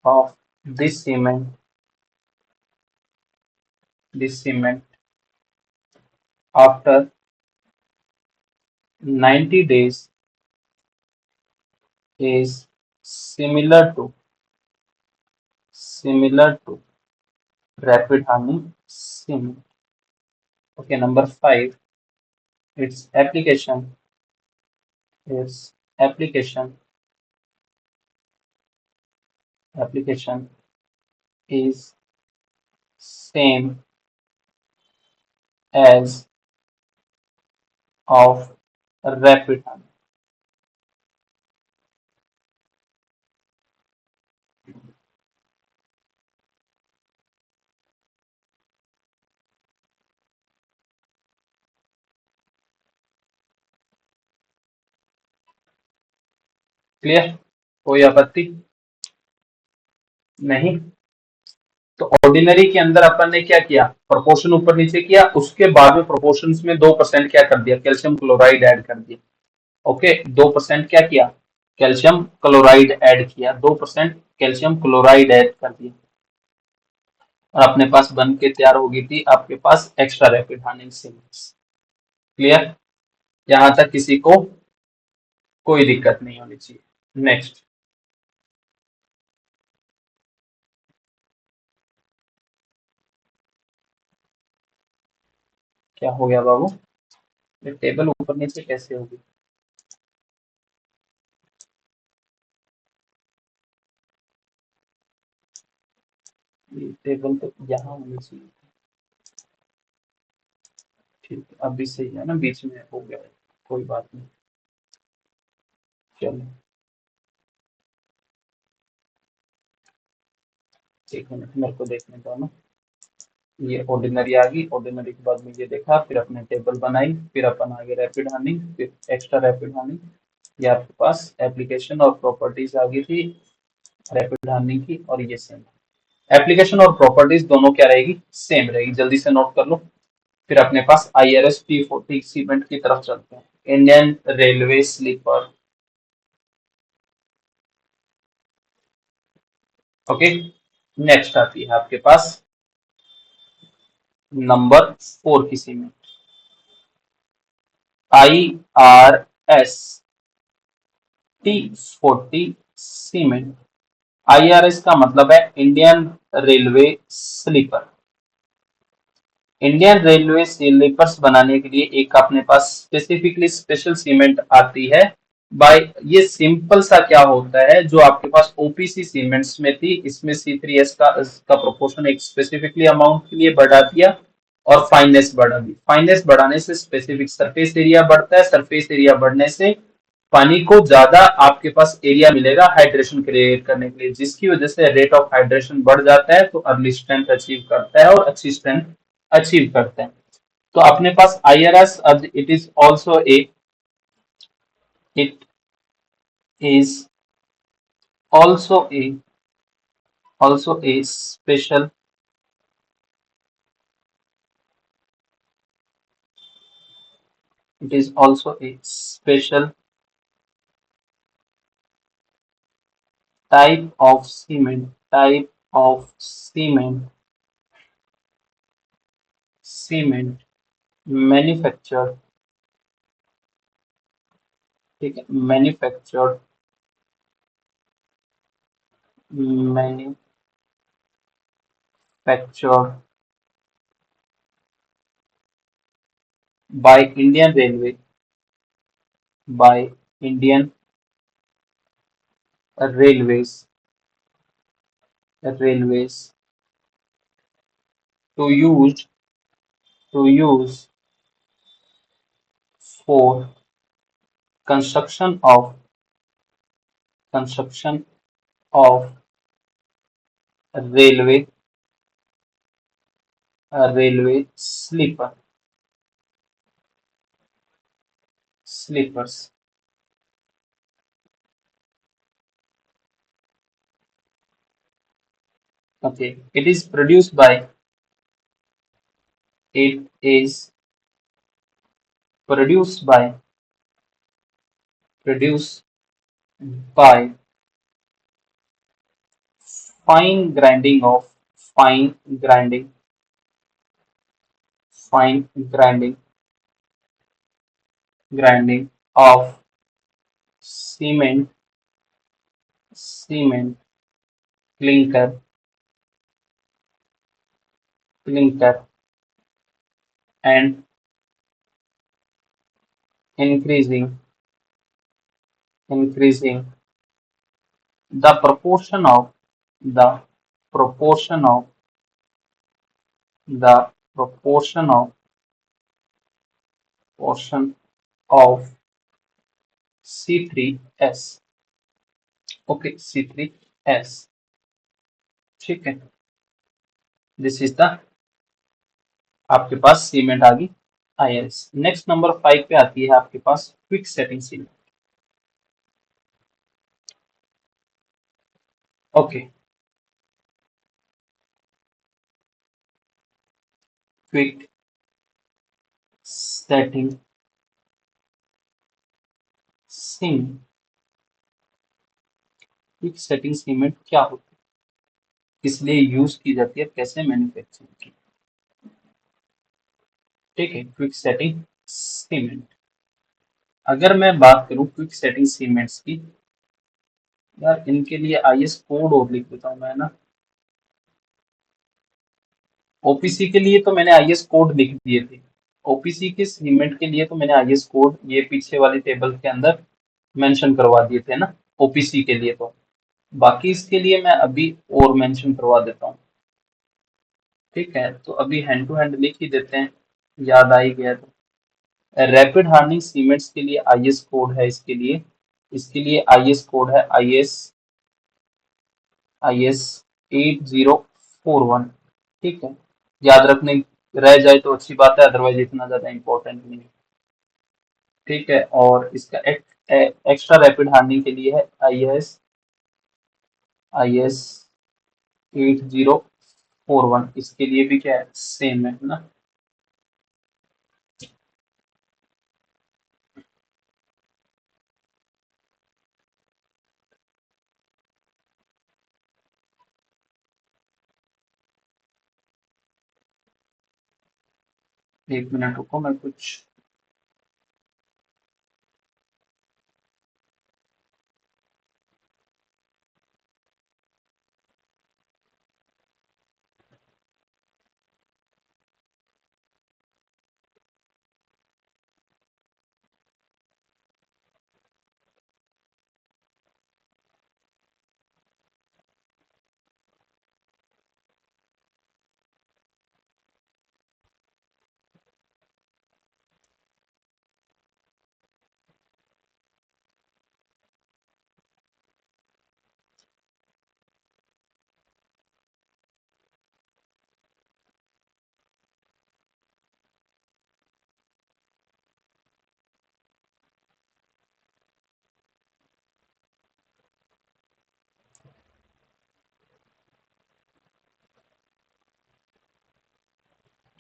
Speaker 1: of this cement after 90 days is similar to rapid hardening cement। Okay, number 5 its application application is same as of rapid hardening। Clear? कोई आपत्ति नहीं? तो ऑर्डिनरी के अंदर अपन ने क्या किया, प्रोपोर्शन ऊपर नीचे किया, उसके बाद में प्रोपोर्शंस में 2% क्या कर दिया, कैल्शियम क्लोराइड ऐड कर दिया। ओके, 2% क्या किया, कैल्शियम क्लोराइड ऐड किया, 2% कैल्शियम क्लोराइड ऐड कर दिया, और अपने पास बन के तैयार हो गई थी आपके पास extra rapid hardening cements. Clear? यहां तक किसी को कोई दिक्कत नहीं होनी चाहिए। नेक्स्ट, क्या हो गया बाबू, ये टेबल ऊपर नीचे कैसे होगी? ये टेबल तो यहाँ होनी चाहिए। ठीक है, अभी सही है ना, बीच में हो गया, कोई बात नहीं। चलो, एक मिनट मेरे को देखने दो ना। ये ऑर्डिनरी आ गई, ऑर्डिनरी के बाद में ये देखा, फिर अपने टेबल बनाई, फिर अपन आगे रैपिड हार्डनिंग, फिर एक्स्ट्रा रैपिड हार्डनिंग। ये आपके पास एप्लीकेशन और प्रॉपर्टीज आ गई थी रैपिड हार्डनिंग की, और ये सेम एप्लीकेशन और प्रॉपर्टीज दोनों क्या रहेगी, सेम रहेगी। जल्दी से नोट कर लो। फिर अपने पास IRS P40 सीमेंट की तरफ चलते हैं, Indian railway sleeper. Okay, next आती है आपके पास नंबर 4 की cement, IRS T40 cement. IRS का मतलब है Indian railway sleeper. Indian railway sleepers बनाने के लिए एक अपने पास स्पेसिफिकली स्पेशल सीमेंट आती है बाय, ये सिंपल सा क्या होता है, जो आपके पास OPC सीमेंट्स में थी, इसमें C3S का प्रोपोर्शन एक स्पेसिफिकली अमाउंट के लिए बढ़ा दिया, और फाइननेस बढ़ा दी। फाइननेस बढ़ाने से स्पेसिफिक सरफेस एरिया बढ़ता है, सरफेस एरिया बढ़ने से पानी को ज्यादा आपके पास एरिया मिलेगा हाइड्रेशन क्रिएट करने के लिए, जिसकी वजह से रेट ऑफ हाइड्रेशन बढ़ जाता है, तो अर्ली स्ट्रेंथ अचीव करता है और अच्छी स्ट्रेंथ अचीव करते हैं। तो अपने पास IRS, it is also a, it is also a, also a special, it is also a special type of cement manufactured, ठीक है, manufactured by Indian Railway, by Indian Railways, railways to use for construction of construction of railway railway sleepers. Okay, it is produced by produced by fine grinding of fine grinding fine grinding grinding of cement cement clinker and increasing the the proportion of the proportion of portion of C3S। Okay, C3S, ठीक है। दिस इज द आपके पास सीमेंट आ गई IRS। नेक्स्ट नंबर 5 पे आती है आपके पास quick setting cement. Okay, quick setting सीम क्विक सेटिंग सीमेंट क्या होती है, किस लिए यूज की जाती है, कैसे मैन्युफैक्चर की, ठीक है। क्विक सेटिंग सीमेंट, अगर मैं बात करूं क्विक सेटिंग सीमेंट्स की, यार इनके लिए आईएस कोड और लिख देता हूं मैं ना। ओपीसी के लिए तो मैंने आईएस कोड लिख दिए थे, ओपीसी के सीमेंट के लिए तो मैंने आईएस कोड ये पीछे वाली टेबल के अंदर मेंशन करवा दिए थे ना, ओपीसी के लिए तो। बाकी इसके लिए मैं अभी और मेंशन करवा देता हूँ, ठीक है। तो अभी हैंड टू हैंड लिख ही देते हैं, याद आ ही गया तो। रैपिड हार्डनिंग सीमेंट्स के लिए आईएस कोड है, इसके लिए आईएस कोड है आईएस 8041, ठीक है। याद रखने रह जाए तो अच्छी बात है, अदरवाइज इतना ज्यादा इंपॉर्टेंट नहीं है, ठीक है। और इसका एक्स्ट्रा रैपिड हार्डनिंग के लिए है आई एस 8041, इसके लिए भी क्या है, सेम है ना। एक मिनट रुको, मैं कुछ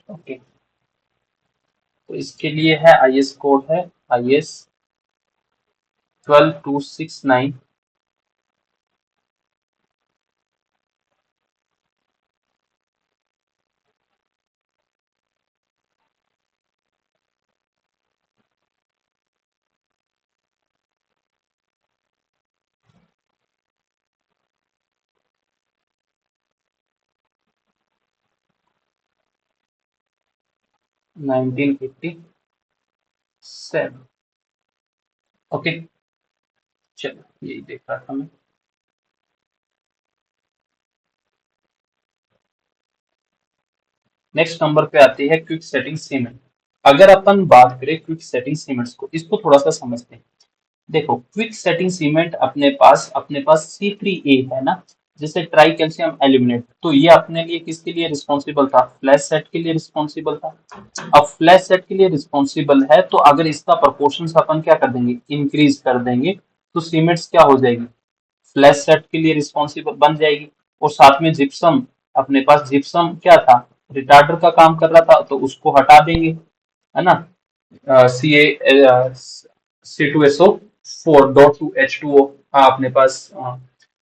Speaker 1: ओके। तो इसके लिए है आईएस कोड है आईएस 12269, 1987, ओके। चलो यही देख रहा था मैं। नेक्स्ट नंबर पे आती है क्विक सेटिंग सीमेंट। अगर अपन बात करें क्विक सेटिंग सीमेंट्स को, इसको थोड़ा सा समझते हैं। देखो, क्विक सेटिंग सीमेंट अपने पास C3A है ना, जैसे ट्राई कैल्शियम एल्यूमिनेट, तो ये अपने लिए किसके लिए रिस्पॉन्सिबल था, फ्लैश सेट के लिए रिस्पॉन्सिबल था। अब फ्लैश सेट के लिए रिस्पॉन्सिबल है, तो अगर इसका प्रोपोर्शन अपन क्या कर देंगे, इंक्रीज कर देंगे, तो सीमेंट्स क्या हो जाएगी, फ्लैश सेट के लिए रिस्पॉन्सिबल बन जाएगी। और साथ में जिप्सम, अपने पास जिप्सम क्या था, रिटार्डर का काम कर रहा था, तो उसको हटा देंगे, है ना। C2SO4.2H2O, हाँ अपने पास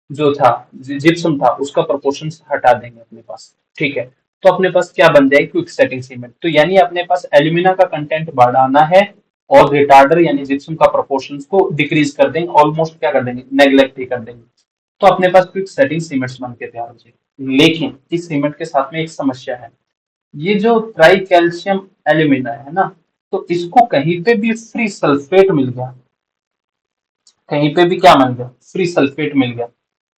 Speaker 1: जो था जिप्सम था, उसका प्रोपोर्शन हटा देंगे अपने पास, ठीक है। तो अपने पास क्या बन जाएगी, क्विक सेटिंग सीमेंट। तो यानी अपने पास एल्यूमिना का कंटेंट बढ़ाना है, और रिटार्डर यानी जिप्सम का प्रोपोर्शन को डिक्रीज कर देंगे, ऑलमोस्ट क्या कर देंगे, नेग्लेक्ट ही कर देंगे। तो अपने पास क्विक सेटिंग सीमेंट्स बन के तैयार हो जाएगी। लेकिन इस सीमेंट के साथ में एक समस्या है, ये जो ट्राई कैल्शियम एल्यूमिना है ना, तो इसको कहीं पे भी फ्री सल्फेट मिल गया, कहीं पे भी क्या मिल गया, फ्री सल्फेट मिल गया,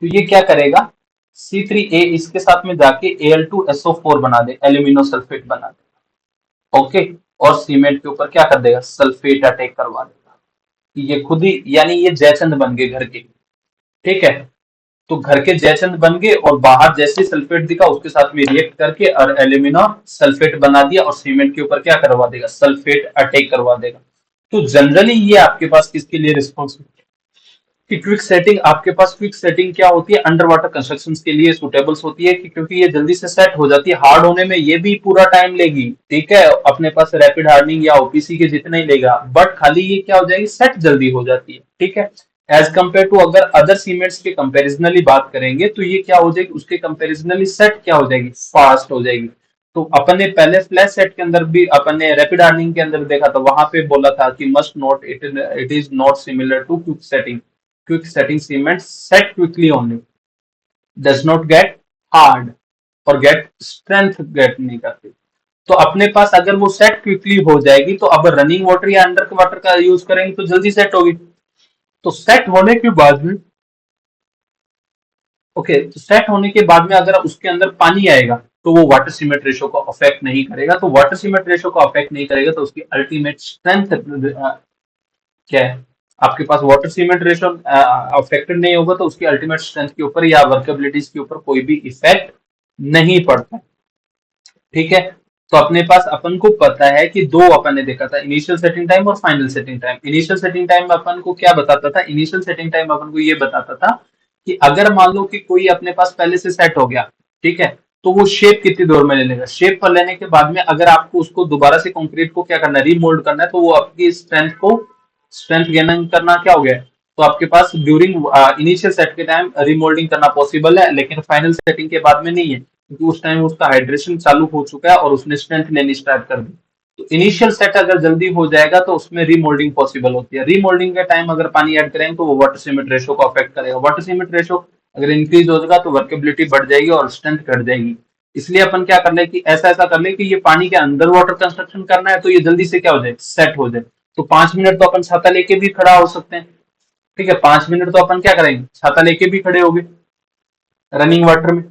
Speaker 1: तो ये क्या करेगा, C3A इसके साथ में जाके Al2SO4 बना दे, एल्यूमिनो सल्फेट बना दे, ओके। और सीमेंट के ऊपर क्या कर देगा, सल्फेट अटैक करवा देगा। ये खुद ही यानी ये जयचंद बन गए घर के, ठीक है। तो घर के जयचंद बन गए, और बाहर जैसे सल्फेट दिखा उसके साथ में रिएक्ट करके और एल्यूमिना सल्फेट बना दिया, और सीमेंट के ऊपर क्या करवा देगा, सल्फेट अटैक करवा देगा। तो जनरली ये आपके पास किसके लिए रिस्पॉन्सिबल, कि क्विक सेटिंग, आपके पास क्विक सेटिंग क्या होती है, अंडर वाटर कंस्ट्रक्शन के लिए सुटेबल्स होती है कि क्योंकि ये जल्दी से सेट हो जाती है। हार्ड होने में ये भी पूरा टाइम लेगी, ठीक है, अपने पास रैपिड हार्डनिंग या ओपीसी के जितना ही लेगा, बट खाली ये क्या हो जाएगी, सेट जल्दी हो जाती है, ठीक है। एज कम्पेयर टू अगर अदर सीमेंट्स के कंपेरिजनली बात करेंगे तो ये क्या हो जाएगी, उसके कंपेरिजनली सेट क्या हो जाएगी, फास्ट हो जाएगी। तो अपन ने पहले फ्लैश सेट के अंदर भी, अपन ने रैपिड हार्डनिंग के अंदर देखा था, वहां पे बोला था कि must note it is not similar to quick setting. quick setting cement set quickly only, does not get hard और get strength get नहीं करती। तो अपने पास अगर वो सेट क्विकली हो जाएगी तो अब रनिंग वाटर या अंडर वाटर का यूज करेंगे तो जल्दी सेट होगी। तो सेट होने के बाद में, ओके, तो सेट होने के बाद में अगर उसके अंदर पानी आएगा तो वो वाटर सीमेंट रेशो को अफेक्ट नहीं करेगा। तो वाटर सीमेंट रेशो को अफेक्ट नहीं करेगा तो उसकी अल्टीमेट स्ट्रेंथ क्या है, आपके पास वाटर सीमेंट रेशो अफेक्टेड नहीं होगा तो उसकी अल्टीमेट स्ट्रेंथ के ऊपर या वर्केबिलिटीज के ऊपर कोई भी इफेक्ट नहीं पड़ता, ठीक है। तो अपने पास, अपन को पता है कि दो अपन ने देखा था, इनिशियल सेटिंग टाइम और final setting time. Initial setting time अपन को क्या बताता था, इनिशियल सेटिंग टाइम अपन को ये बताता था कि अगर मान लो कि कोई अपने पास पहले से सेट हो गया, ठीक है, तो वो शेप कितनी देर में ले लेगा। शेप पर लेने के बाद में अगर आपको उसको दोबारा से कंक्रीट को क्या करना है, रीमोल्ड करना है, तो वो आपकी स्ट्रेंथ को, स्ट्रेंथ गेन करना क्या हो गया, तो आपके पास ड्यूरिंग इनिशियल सेट के टाइम रिमोल्डिंग करना पॉसिबल है, लेकिन फाइनल सेटिंग के बाद में नहीं है, क्योंकि उस टाइम उसका हाइड्रेशन चालू हो चुका है और उसने स्ट्रेंथ लेनी स्टार्ट कर दी। तो इनिशियल सेट अगर जल्दी हो जाएगा तो उसमें रीमोल्डिंग पॉसिबल होती है। रीमोल्डिंग के टाइम अगर पानी ऐड करेंगे तो वो वाटर सीमेंट रेशो को अफेक्ट करेगा। वाटर सीमेंट रेशो अगर इंक्रीज हो जाएगा तो वर्केबिलिटी बढ़ जाएगी और स्ट्रेंथ घट जाएगी। इसलिए अपन क्या कर ले कि ऐसा ऐसा कर ले कि ये पानी के अंदर वाटर कंस्ट्रक्शन करना है तो ये जल्दी से क्या हो जाए, सेट हो जाए। तो 5 मिनट तो अपन छाता लेके भी खड़ा हो सकते हैं, ठीक है, 5 मिनट तो अपन क्या करेंगे, छाता लेके भी खड़े हो गए रनिंग वाटर में,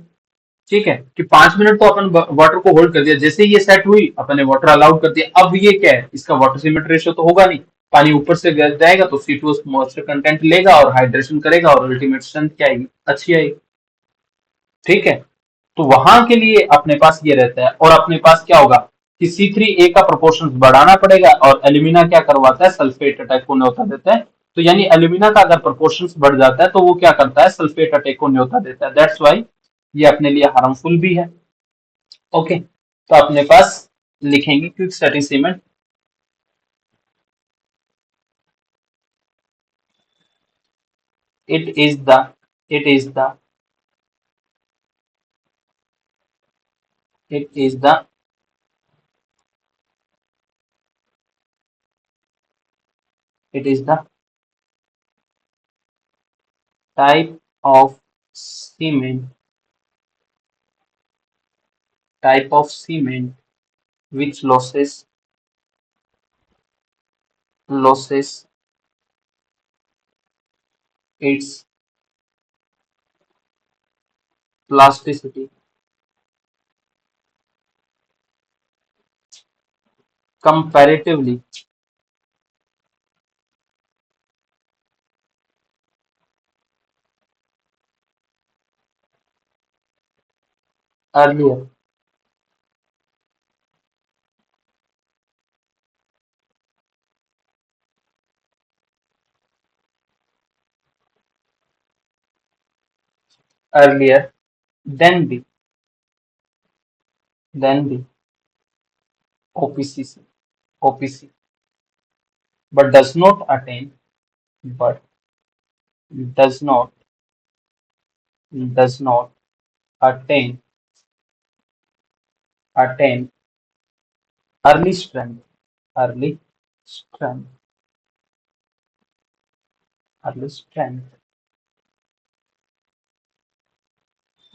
Speaker 1: ठीक है, कि 5 मिनट तो अपन वाटर को होल्ड कर दिया, जैसे ही ये सेट हुई अपन ने वाटर अलाउड कर दिया। अब ये क्या है, इसका वाटर सीमेंट रेशियो तो होगा नहीं, पानी ऊपर से गिर जाएगा तो C2 मॉइस्चर कंटेंट लेगा और हाइड्रेशन करेगा और अल्टीमेट स्ट्रेंथ क्या आएगी, अच्छी आएगी, ठीक है। तो वहां के लिए अपने पास ये रहता है और अपने पास क्या होगा कि C3A का प्रोपोर्शन बढ़ाना पड़ेगा और एल्यूमिना क्या करवाता है, सल्फेट अटैक को न्योता देता है। तो यानी एल्यूमिना का अगर प्रोपोर्शन बढ़ जाता है तो वो क्या करता है, सल्फेट अटैक को न्योता देता है। दैट्स वाई ये अपने लिए हार्मफुल भी है, ओके। तो अपने पास लिखेंगे quick setting cement, it is the it is the it is the it is the type of cement type of cement which losses its plasticity comparatively earlier earlier than the OPC OPC, but but does not does not attain attain early strength early strength early strength.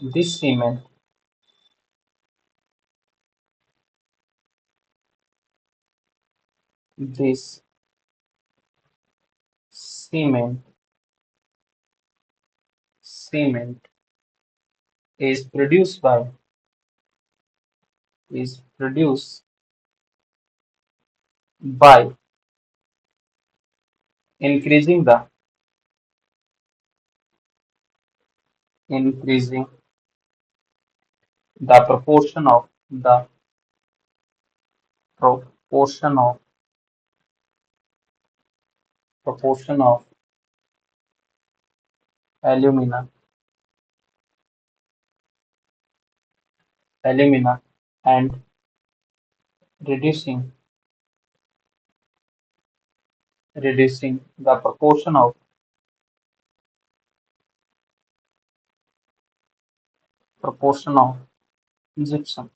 Speaker 1: This cement this cement cement is produced by increasing the increasing the proportion of proportion of alumina, alumina, and reducing reducing the proportion of gypsum.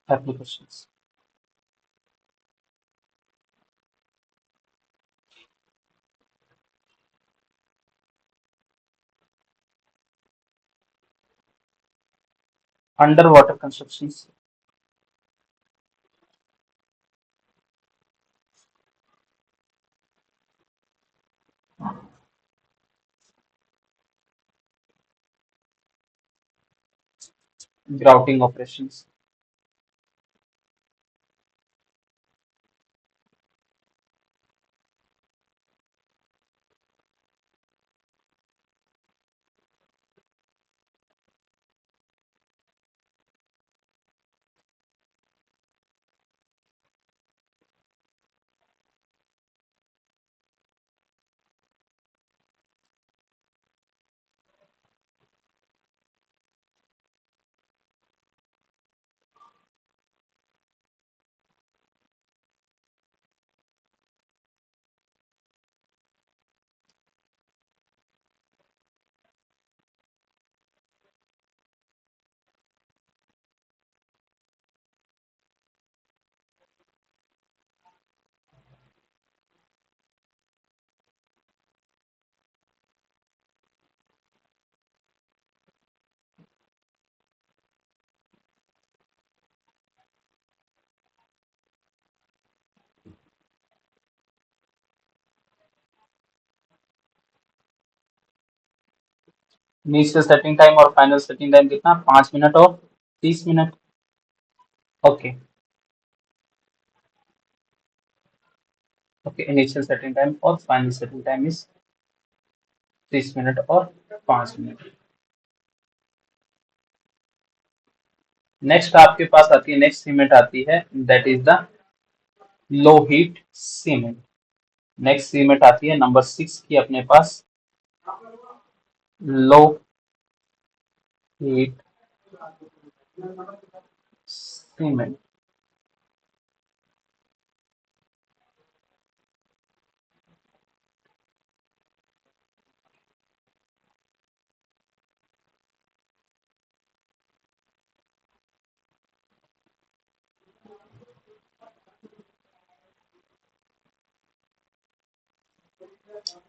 Speaker 1: Applications. Underwater constructions, grouting operations, initial setting time और फाइनल सेटिंग टाइम कितना, 5 मिनट और 30 minute. Okay, okay, initial setting time और final setting time is 30 minute और 5 मिनट। नेक्स्ट आपके पास आती है, नेक्स्ट सीमेंट आती है, that is the low heat cement. Next cement आती है नंबर 6 की अपने पास, low heat cement.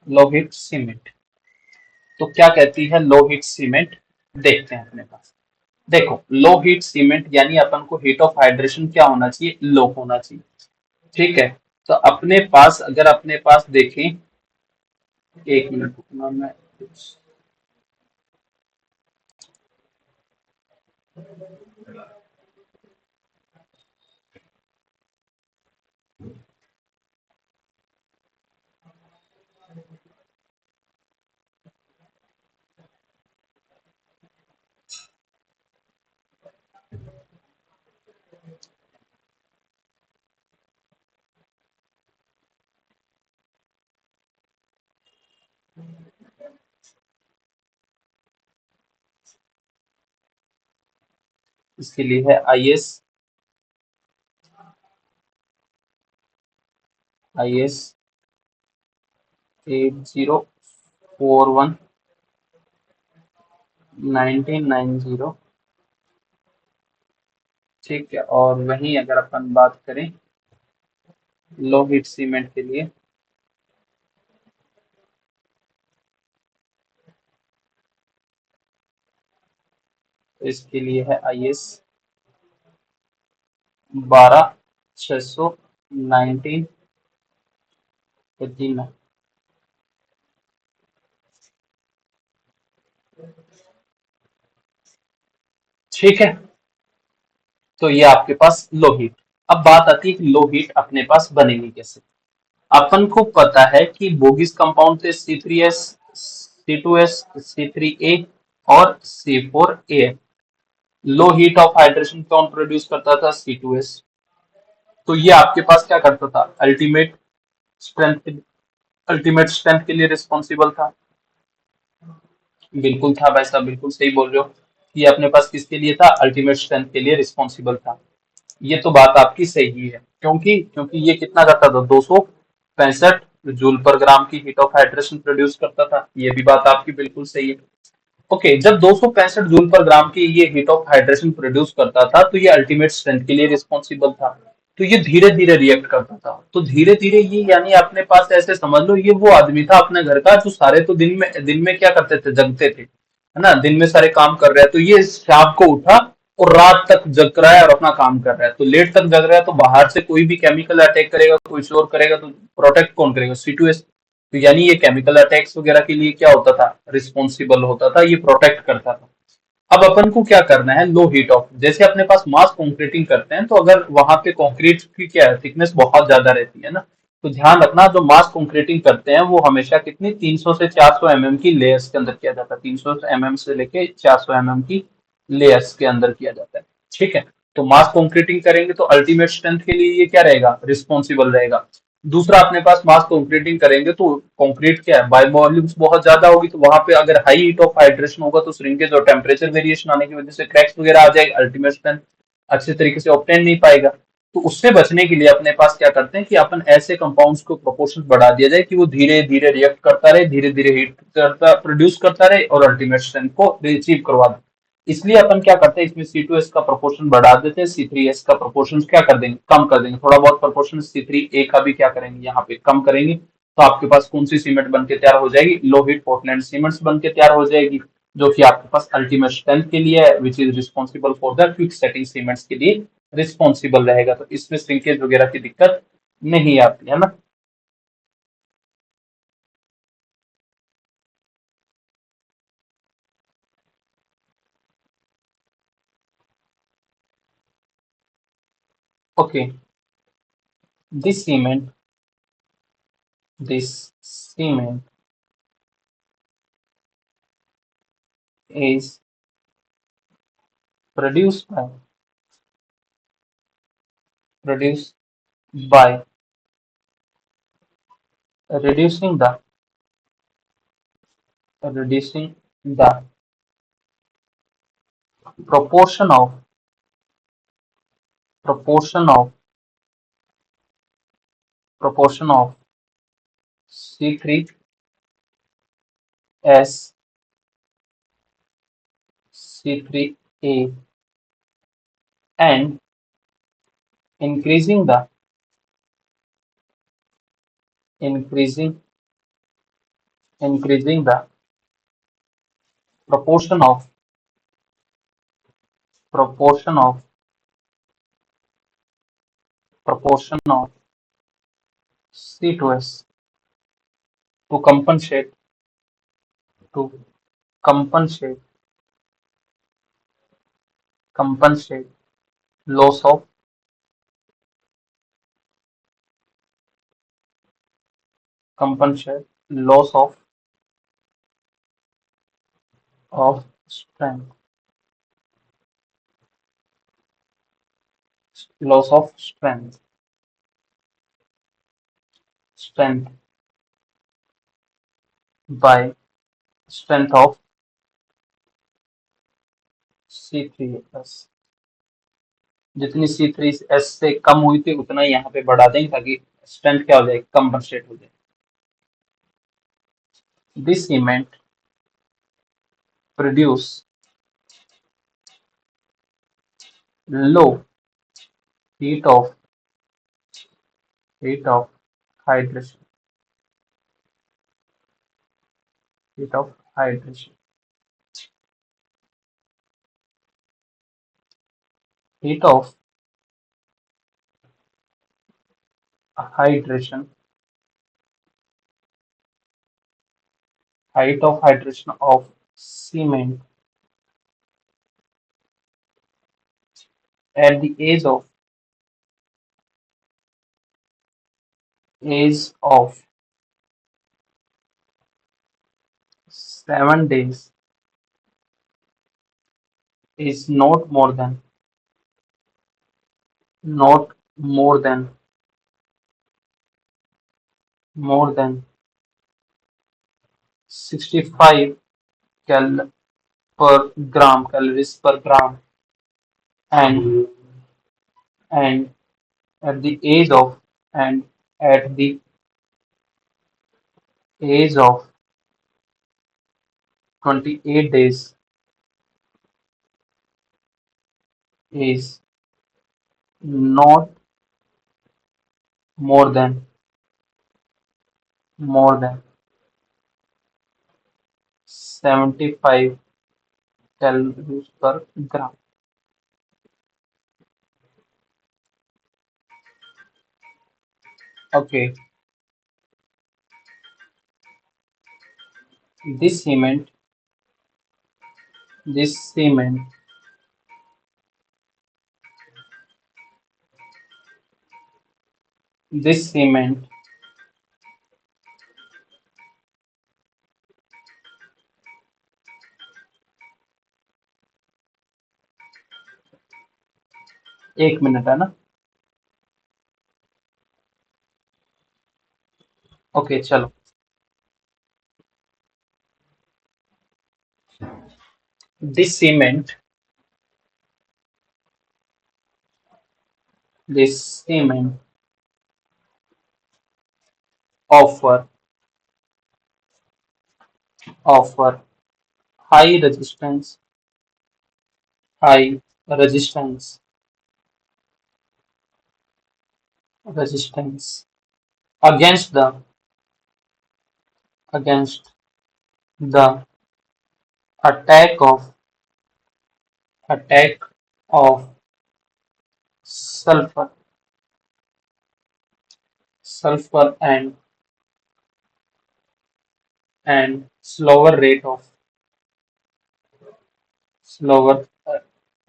Speaker 1: Low heat cement, तो क्या कहती है लो हीट सीमेंट, देखते हैं अपने पास। देखो, लो हीट सीमेंट यानी अपन को हीट ऑफ हाइड्रेशन क्या होना चाहिए, लो होना चाहिए। ठीक है, तो अपने पास, अगर अपने पास देखें, 1 मिनट रुकना, मैं इसके लिए है आई एस 8041 1990। ठीक है, और वहीं अगर अपन बात करें लो हीट सीमेंट के लिए, तो इसके लिए है IS 12619 में। ठीक है, तो ये आपके पास लो हीट। अब बात आती है कि लो हीट अपने पास बनेगी कैसे। अपन को पता है कि बोगिस कंपाउंड थे C3S, C2S, C3A और C4A। Low heat of hydration कौन प्रोड्यूस करता था? C2S। तो ये आपके पास क्या करता था? स्ट्रेंथ अल्टीमेट स्ट्रेंथ के लिए रिस्पॉन्सिबल था। बिल्कुल था भाई साहब, बिल्कुल सही बोल रहे हो। ये अपने पास किसके लिए था? अल्टीमेट स्ट्रेंथ के लिए रिस्पॉन्सिबल था। ये तो बात आपकी सही है, क्योंकि क्योंकि ये कितना करता था? 265 जूल पर ग्राम की हीट ऑफ हाइड्रेशन प्रोड्यूस करता था। ये भी बात आपकी बिल्कुल सही है। ओके, जब 265 जूल पर ग्राम की ये हीट ऑफ हाइड्रेशन प्रोड्यूस करता था, तो ये अल्टीमेट स्ट्रेंथ के लिए रिस्पॉन्सिबल था। तो ये धीरे धीरे रिएक्ट करता था, तो धीरे धीरे ये, यानी अपने पास ऐसे समझ लो, ये वो आदमी था अपने घर का जो सारे तो दिन में क्या करते थे? जगते थे, है ना? दिन में सारे काम कर रहे हैं, तो ये शाम को उठा और रात तक जग रहा है और अपना काम कर रहा है। तो लेट तक जग रहा है, तो बाहर से कोई भी केमिकल अटैक करेगा, कोई शोर करेगा, तो प्रोटेक्ट कौन करेगा? C2S। तो यानी ये केमिकल अटैक्स वगैरह के लिए क्या होता था? रिस्पॉन्सिबल होता था, ये प्रोटेक्ट करता था। अब अपन को क्या करना है? लो हीट ऑफ, जैसे अपने पास मास कंक्रीटिंग करते हैं, तो अगर वहां पे कंक्रीट की क्या है, थिकनेस बहुत ज्यादा रहती है ना, तो ध्यान रखना, जो मास कंक्रीटिंग करते हैं वो हमेशा कितनी, 300 से 400 mm की लेयर्स के अंदर किया जाता है। 300 mm से लेके 400 mm की लेयर्स के अंदर किया जाता है। ठीक है। तो मास कंक्रीटिंग करेंगे तो अल्टीमेट स्ट्रेंथ के लिए ये क्या रहेगा? रिस्पॉन्सिबल रहेगा। दूसरा, अपने पास मास कंक्रीटिंग करेंगे तो कंक्रीट क्या है, बाय वॉल्यूम्स बहुत ज्यादा होगी, तो वहां पे अगर हाई हीट ऑफ हाइड्रेशन होगा तो श्रिंकेज और टेम्परेचर वेरिएशन आने की वजह से क्रैक्स वगैरह आ जाएगी, अल्टीमेट स्ट्रेंथ अच्छे तरीके से ऑब्टेन नहीं पाएगा। तो उससे बचने के लिए अपने पास क्या करते हैं कि अपन ऐसे कंपाउंड्स को प्रोपोर्शन बढ़ा दिया जाए कि वो धीरे धीरे रिएक्ट करता रहे, धीरे धीरे हीट करता प्रोड्यूस करता रहे और अल्टीमेट स्ट्रेंथ को अचीव करवा दे। इसलिए अपन क्या करते हैं, इसमें C2S का प्रोपोर्शन बढ़ा देते हैं, C3S का प्रोपोर्शन क्या कर देंगे? कम कर देंगे। थोड़ा बहुत प्रोपोर्शन C3A का भी क्या करेंगे? यहाँ पे कम करेंगे। तो आपके पास कौन सी सीमेंट बन के तैयार हो जाएगी? लो हीट पोर्टलैंड सीमेंट्स बन के तैयार हो जाएगी, जो कि आपके पास अल्टीमेट स्ट्रेंथ के लिए है, which is responsible for the quick setting cements के लिए रिस्पॉन्सिबल रहेगा। तो इसमें श्रिंकेज वगैरह की दिक्कत नहीं आती है ना। Okay, this cement this cement is produced by produced by reducing the reducing the proportion of proportion of proportion of C3S C3A and increasing the increasing increasing the proportion of proportion of proportion of C2S to to compensate compensate loss of compensate loss of strength loss of strength by strength of C3S। जितनी C3S से कम हुई थी उतना ही यहाँ पे बढ़ा देंगे, ताकि स्ट्रेंथ क्या हो जाए? कंपनसेट हो जाए। This cement produce low heat of heat of hydration heat of hydration heat of hydration height of hydration of cement at the age of 7 days is not more than 65 cal per gram calories per gram, and and at the age of and at the age of 28 days is not more than 75 calories per gram. Okay, this cement, this cement, this cement 1 minute है ना? ओके चलो, this cement, this cement offer offer high resistance, high resistance, resistance against the attack of attack of sulfur, sulfur and slower rate of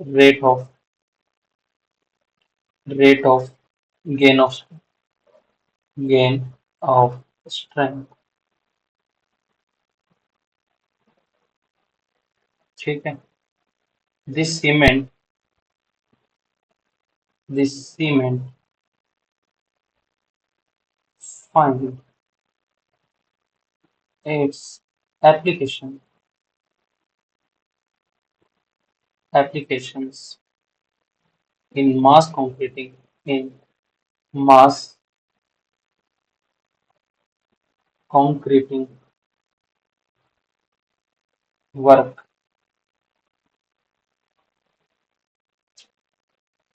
Speaker 1: rate of gain of gain of strength. ठीक है? This cement, this cement find its application applications in mass concreting work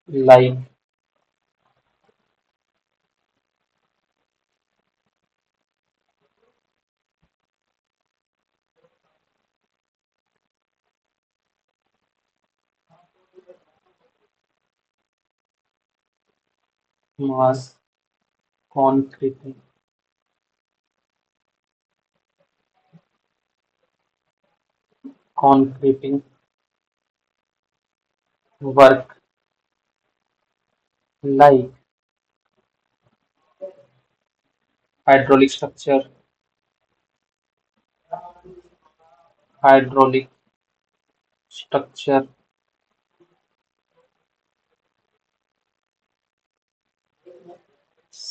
Speaker 1: like mass concreting concreting work like hydraulic structure, hydraulic structure,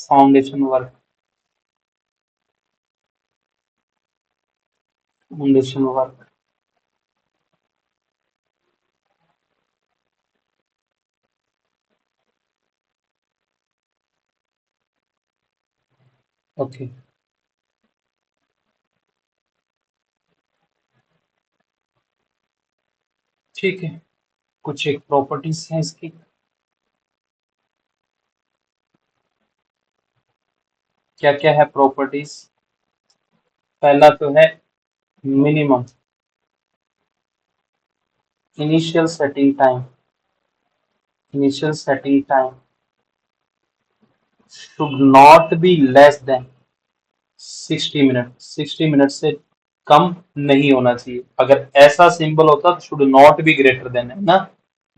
Speaker 1: foundation work, foundation work. Okay, ठीक है। कुछ एक प्रॉपर्टीज हैं इसकी। क्या क्या है प्रॉपर्टीज? पहला तो है minimum initial setting time, initial setting time should not be less then 60 minute, 60 minute से कम नहीं होना चाहिए। अगर ऐसा सिंबल होता तो should not be greater than, है ना?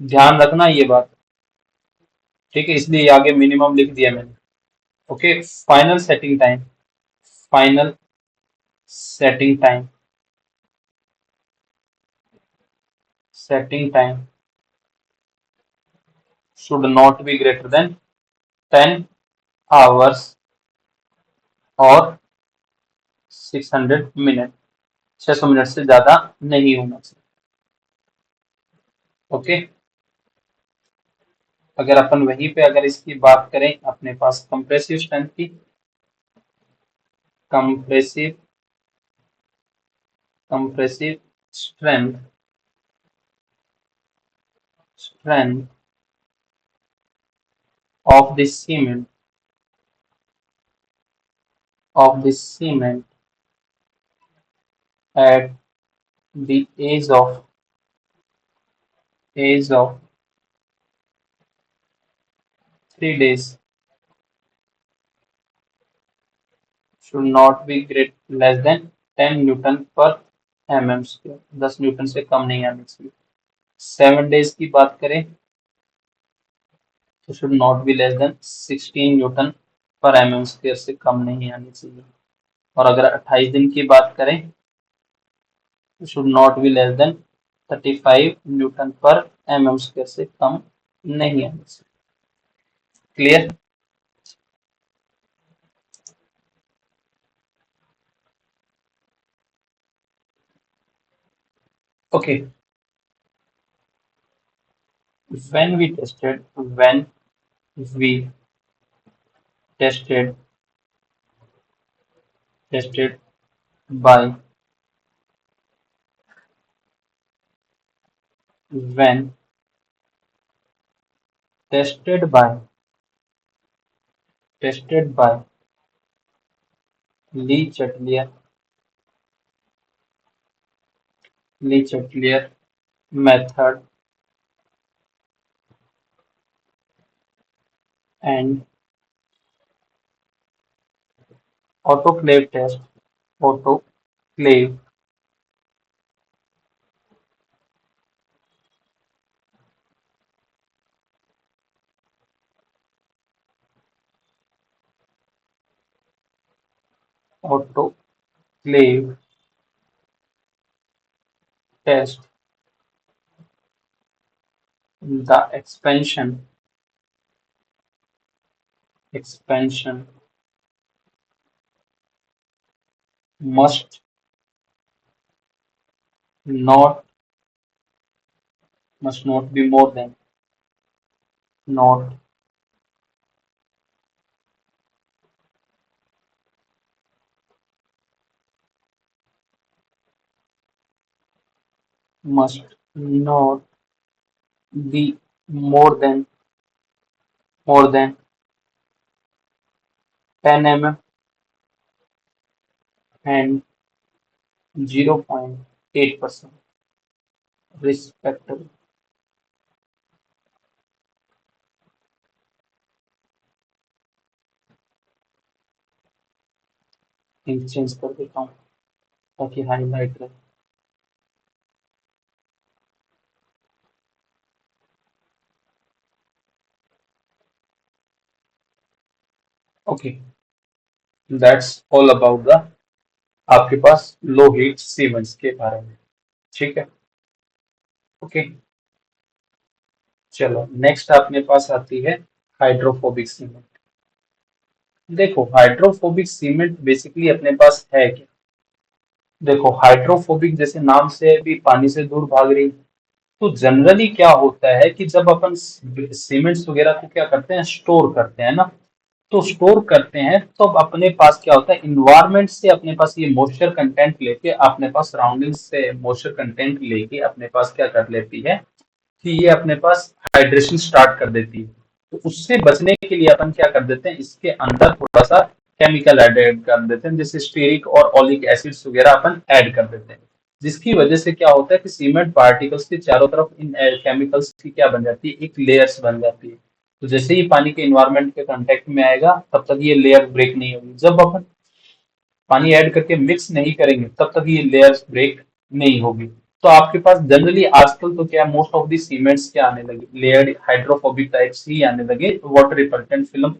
Speaker 1: ध्यान रखना ये बात, ठीक है? इसलिए आगे मिनिमम लिख दिया मैंने। Okay, final setting time, final setting time, setting time should not be greater than 10 hours और 600 मिनट, 600 मिनट से ज्यादा नहीं होना चाहिए। ओके, अगर अपन वहीं पे अगर इसकी बात करें अपने पास कंप्रेसिव स्ट्रेंथ की, compressive compressive strength strength of the cement at the age of 3 days should not be less than 10 Newton पर mm स्क्वायर, 10 न्यूटन से कम नहीं आनी चाहिए। 7 days की बात करें तो should not be less then 16 Newton पर mm स्क्वायर से कम नहीं आनी चाहिए। और अगर 28 दिन की बात करें तो should not be less than 35 newton पर mm स्क्वायर से कम नहीं आनी चाहिए। Clear? Okay, when we tested by when tested by Le Chatelier method and autoclave test autoclave autoclave test the expansion must not be more than not must not be more than 10 mm and 0.8% respectively। Ink change कर देता हूँ ताकि हाईलाइट रहे। Okay, that's all about the आपके पास लो हीट सीमेंट्स के बारे में। ठीक है, ओके, चलो नेक्स्ट अपने पास आती है हाइड्रोफोबिक सीमेंट। देखो हाइड्रोफोबिक सीमेंट बेसिकली अपने पास है क्या? देखो हाइड्रोफोबिक जैसे नाम से भी पानी से दूर भाग रही, तो जनरली क्या होता है कि जब अपन सीमेंट्स वगैरह को क्या करते हैं, स्टोर करते हैं ना, तो स्टोर करते हैं तो अब अपने पास क्या होता है, इन्वायरमेंट से अपने पास ये मॉइस्चर कंटेंट लेके अपने पास सराउंडिंग से मॉइस्चर कंटेंट लेके अपने पास क्या कर लेती है कि ये अपने पास हाइड्रेशन स्टार्ट कर देती है। तो उससे बचने के लिए अपन क्या कर देते हैं, इसके अंदर थोड़ा सा केमिकल ऐड कर देते हैं, जैसे स्टीरिक और ओलिक एसिड्स वगैरह अपन ऐड कर देते हैं, जिसकी वजह से क्या होता है कि सीमेंट पार्टिकल्स के चारों तरफ इन केमिकल्स की क्या बन जाती है, एक लेयर्स बन जाती है। तो जैसे ही पानी के इन्वायरमेंट के कांटेक्ट में आएगा तब तक ये लेयर ब्रेक नहीं होगी। जब अपन पानी ऐड करके मिक्स नहीं करेंगे तब तक ये लेयर्स ब्रेक नहीं होगी। तो आपके पास जनरली आजकल तो क्या मोस्ट ऑफ दी सीमेंट्स क्या आने लगे, लेयर्ड हाइड्रोफोबिक टाइप्स ही आने लगे, वाटर रिपल्टेंट फिल्म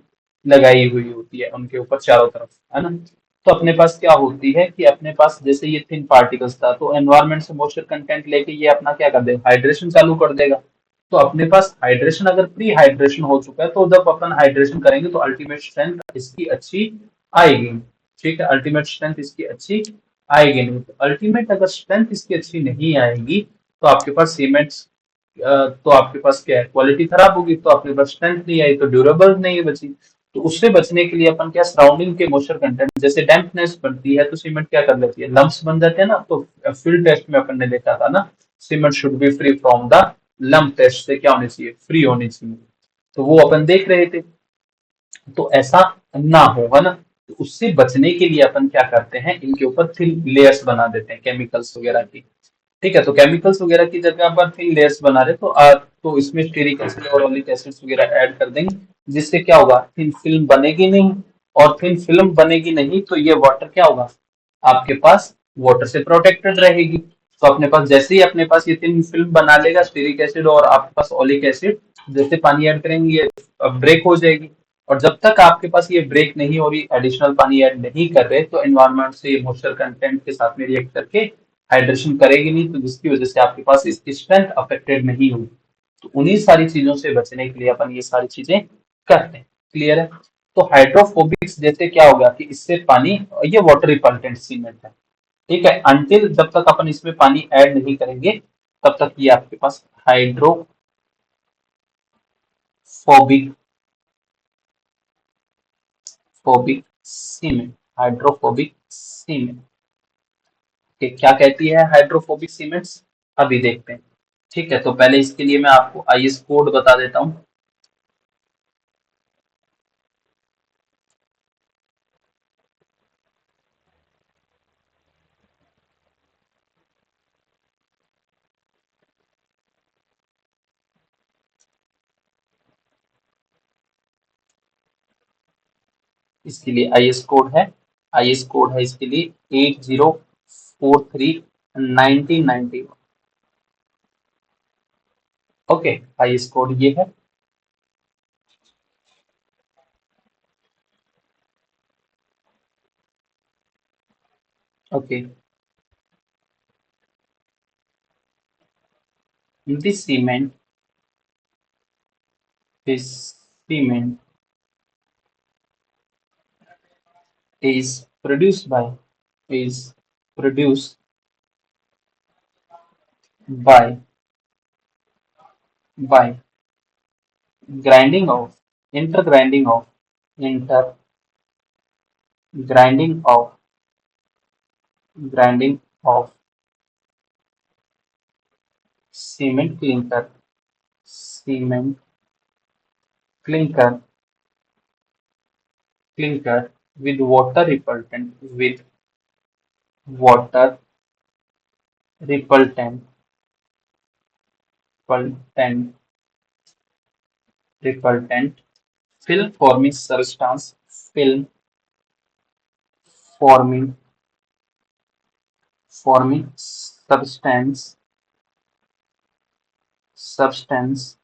Speaker 1: लगाई हुई होती है उनके ऊपर चारों तरफ, है ना। तो अपने पास क्या होती है कि अपने पास जैसे ये थिन पार्टिकल्स था तो एनवायरमेंट से मॉइस्चर कंटेंट लेके ये अपना क्या कर देगा, हाइड्रेशन चालू कर देगा। तो अपने पास हाइड्रेशन अगर प्री हाइड्रेशन हो चुका है तो जब अपन हाइड्रेशन करेंगे तो अल्टीमेट स्ट्रेंथ इसकी अच्छी आएगी। ठीक है, अल्टीमेट स्ट्रेंथ इसकी अच्छी आएगी नहीं। तो अल्टीमेट अगर स्ट्रेंथ इसकी अच्छी नहीं आएगी तो आपके पास सीमेंट्स, तो आपके पास क्या है, क्वालिटी खराब होगी, तो आपके पास स्ट्रेंथ नहीं आई तो ड्यूरेबल नहीं बची। तो उससे बचने के लिए अपन क्या, सराउंडिंग के मॉइस्चर कंटेंट जैसे डैम्पनेस बनती है तो सीमेंट क्या कर लेती है, लम्प्स बन जाते हैं ना। तो फील्ड टेस्ट में अपन ने देखा था ना, cement should be free from the lump, test से क्या होनी चाहिए, फ्री होनी चाहिए। तो वो अपन देख रहे थे, तो ऐसा ना होगा ना। तो उससे बचने के लिए अपन क्या करते हैं, इनके ऊपर थिन लेयर्स बना देते हैं केमिकल्स वगैरह की। ठीक है, तो केमिकल्स वगैरह की जगह पर थिन लेयर्स बना रहे तो इसमें स्टीरिक एसिड और ओलिक एसिड्स वगैरह ऐड कर देंगे, जिससे क्या होगा, थिन फिल्म बनेगी नहीं। और थिन फिल्म बनेगी नहीं तो ये वाटर क्या होगा, आपके पास वाटर से प्रोटेक्टेड रहेगी। तो अपने पास जैसे ही अपने पास ये थिन फिल्म बना लेगा स्टीरिक एसिड और आपके पास ओलिक एसिड, जैसे पानी ऐड करेंगे ये ब्रेक हो जाएगी। और जब तक आपके पास ये ब्रेक नहीं हो रही, एडिशनल पानी ऐड नहीं कर रहे, तो एनवायरमेंट से ये मॉइस्चर कंटेंट के साथ में रिएक्ट करके हाइड्रेशन करेगी नहीं, तो जिसकी वजह से आपके पास इसकी स्ट्रेंथ अफेक्टेड नहीं होगी। तो उन्हीं सारी चीजों से बचने के लिए अपन ये सारी चीजें करते हैं। क्लियर है? तो हाइड्रोफोबिक्स जैसे क्या होगा कि इससे पानी, ये वाटर रिपल्टेंट सीमेंट है। ठीक है, अनटिल जब तक अपन इसमें पानी ऐड नहीं करेंगे तब तक ये आपके पास hydrophobic phobic cement, hydrophobic cement के क्या कहती है हाइड्रोफोबिक सीमेंट्स, अभी देखते हैं। ठीक है, तो पहले इसके लिए मैं आपको आईएस कोड बता देता हूँ। इसके लिए आईएस कोड है, आईएस कोड है इसके लिए 8043 1991। ओके, आईएस कोड ये है। Okay, this cement, this cement is produced by, is produced by grinding of, intergrinding of, intergrinding of, grinding of cement clinker, cement clinker, clinker with water repellent, with water repellent, repellent, repellent, film forming substance, film forming, forming substance, substance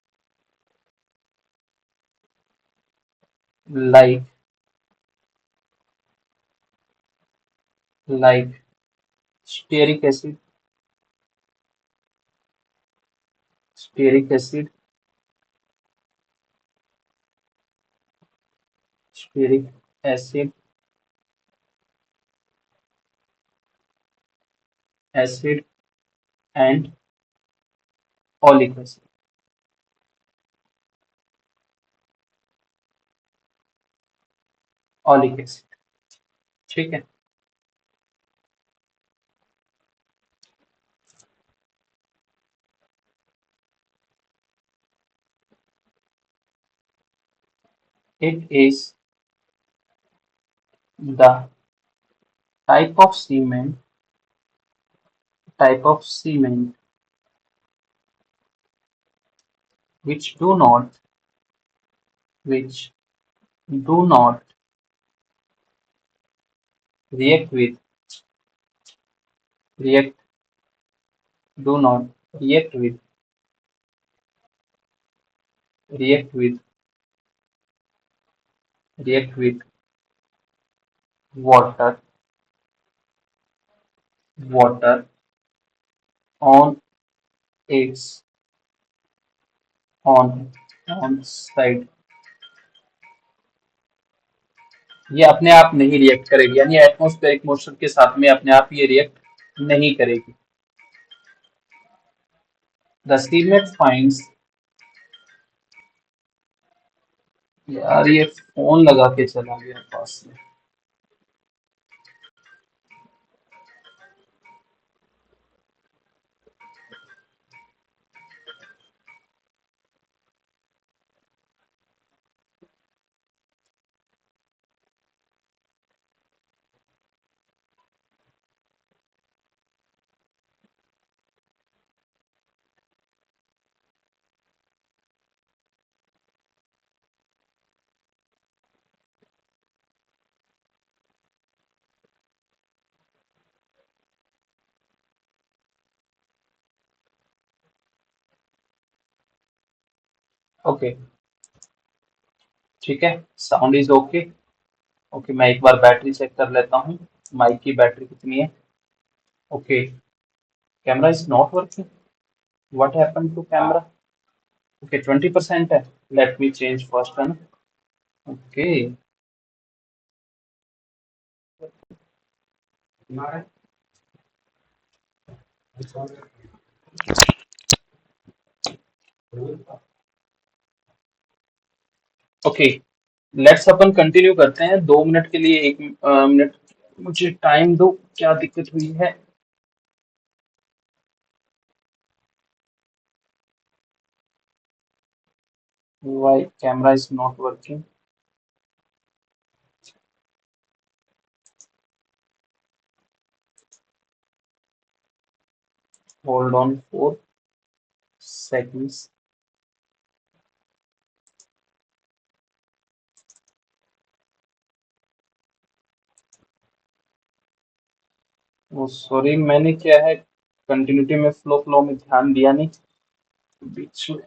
Speaker 1: like, like stearic acid, stearic acid, stearic acid, acid and oleic acid, oleic acid। ठीक है, it is the type of cement, type of cement which do not, which do not react with, react, do not react with, react with, react with water, water on its on on side, ये अपने आप नहीं रिएक्ट करेगी, यानी एटमॉस्फेरिक मोशन के साथ में अपने आप ये रिएक्ट नहीं करेगी। द सीमेंट फाइंड्स, यार ये फोन लगा के चला गया पास में। ओके, ठीक है, साउंड इज ओके। ओके, मैं एक बार बैटरी चेक कर लेता हूँ, माइक की बैटरी कितनी है। Okay, camera is not working, what happened to camera. Okay, 20% है, लेट मी चेंज फर्स्ट, है ना। ओके, ओके, लेट्स अपन कंटिन्यू करते हैं 2 मिनट के लिए, 1 मिनट मुझे टाइम दो, क्या दिक्कत हुई है। Why camera is not working, hold on 4 seconds। वो सॉरी, मैंने क्या है, कंटिन्यूटी में फ्लो फ्लो में ध्यान दिया नहीं, बीच में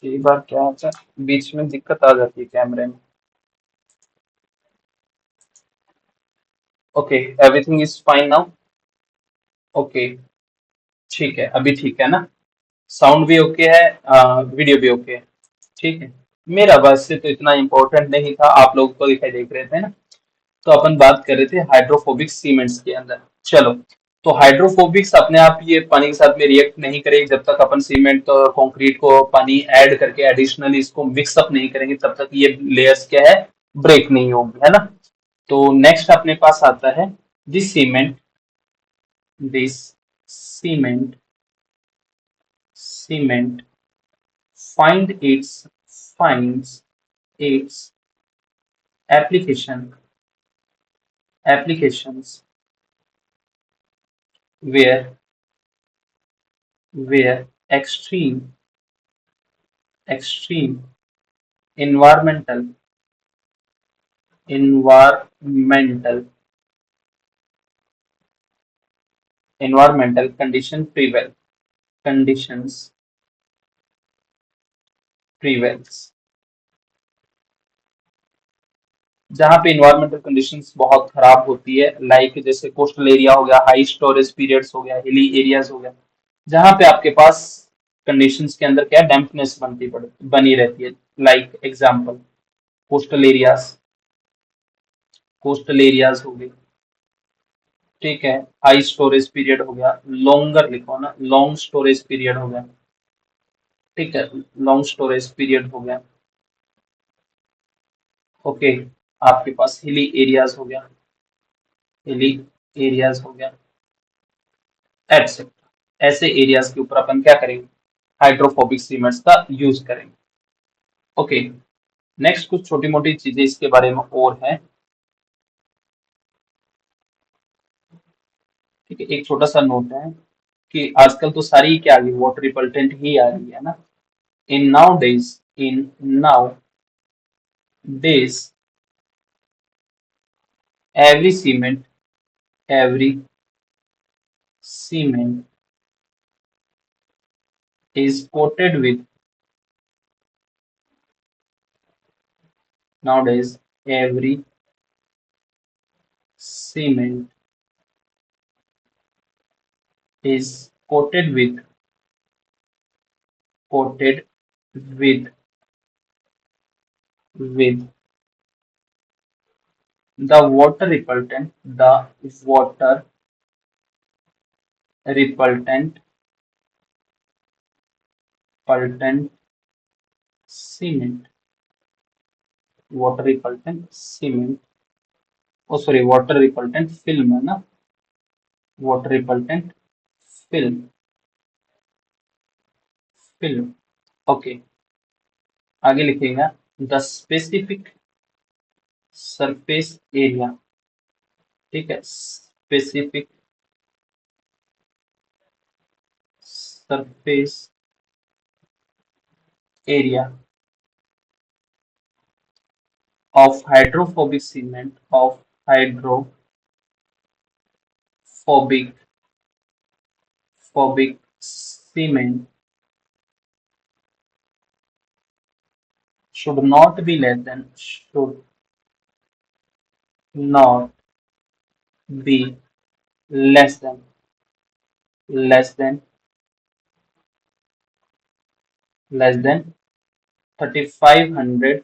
Speaker 1: कई बार क्या होता है, बीच में दिक्कत आ जाती है कैमरे में। Okay, everything is fine now. Okay, ठीक है, अभी ठीक है ना, साउंड भी ओके है, वीडियो भी ओके है, ठीक है। मेरा बस से तो इतना इम्पोर्टेंट नहीं था, आप लोग तो दिखाई देख रहे थे ना। तो अपन बात कर रहे थे हाइड्रोफोबिक सीमेंट्स के अंदर। चलो, तो हाइड्रोफोबिक्स अपने आप ये पानी के साथ में रिएक्ट नहीं करेगी जब तक अपन सीमेंट और कंक्रीट को पानी ऐड करके एडिशनली इसको मिक्सअप नहीं करेंगे, तब तक ये लेयर्स क्या है, ब्रेक नहीं होंगी, है ना। तो नेक्स्ट अपने पास आता है this cement, this cement, cement finds its application applications where extreme environmental environmental environmental conditions prevails, जहाँ पे इन्वायरमेंटल कंडीशंस बहुत खराब होती है, लाइक जैसे कोस्टल एरिया हो गया, हाई स्टोरेज पीरियड्स हो गया, हिली एरियाज हो गया, जहाँ पे आपके पास कंडीशंस के अंदर क्या डैम्पनेस बनी रहती है, like example coastal areas, coastal areas हो गए, ठीक है। हाई स्टोरेज पीरियड हो गया, लॉन्गर लिखो ना, लॉन्ग स्टोरेज पीरियड हो गया, ठीक है, लॉन्ग स्टोरेज पीरियड हो गया। ओके, आपके पास हिली एरियाज हो गया, हिली एरियाज हो गया, एटसेट्रा। ऐसे एरियाज के ऊपर अपन क्या करेंगे, हाइड्रोफोबिक सीमेंट्स का यूज करेंगे। ओके, नेक्स्ट कुछ छोटी मोटी चीजें इसके बारे में और है, ठीक है। एक छोटा सा नोट है कि आजकल तो सारी क्या आ गई, वाटर रिपल्टेंट ही आ रही है ना। In now days, in now days, every cement, every cement is coated with, nowadays every cement is coated with with the repellent repellent cement water repellent cement oh sorry water repellent film है ना water repellent film ओके आगे लिखिएगा द स्पेसिफिक सरफेस एरिया ठीक है specific surface area of hydrophobic cement of hydrophobic phobic cement should not be less than less than less than 3500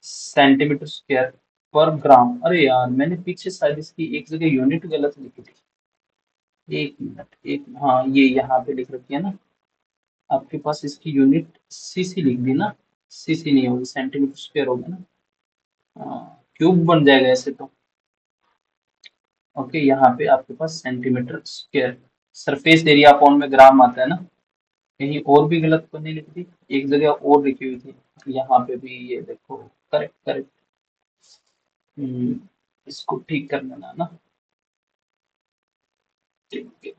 Speaker 1: centimetre square पर ग्राम अरे यार मैंने पीछे शायद इसकी एक जगह यूनिट गलत लिखी थी एक मिनट एक हाँ ये यहाँ पे लिख रखी है ना आपके पास इसकी यूनिट सीसी लिख दी ना सीसी नहीं होगी सेंटीमीटर स्क्वायर होगा ना क्यूब बन जाएगा ऐसे तो ओके यहाँ पे आपके पास centimetre square surface area upon में ग्राम आता है ना कहीं और भी गलत तो नहीं लिख दी एक जगह और लिखी हुई थी यहाँ पे भी ये देखो करेक्ट करेक्ट इसको ठीक कर लेना ना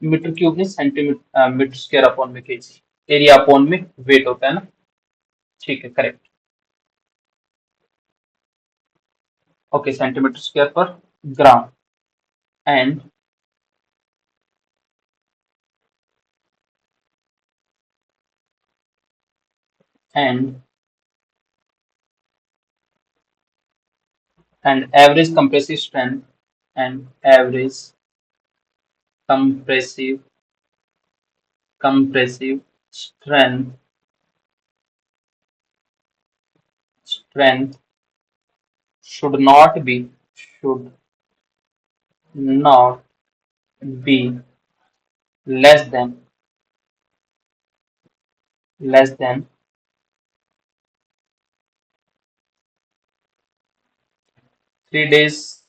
Speaker 1: मीटर क्यूब में सेंटीमीटर मीटर स्क्वायर अपॉन में केजी एरिया अपॉन में वेट होता है ना ठीक है करेक्ट ओके सेंटीमीटर स्क्वायर पर gram and and and average compressive strength and average compressive compressive strength strength should not be less than less than 3 days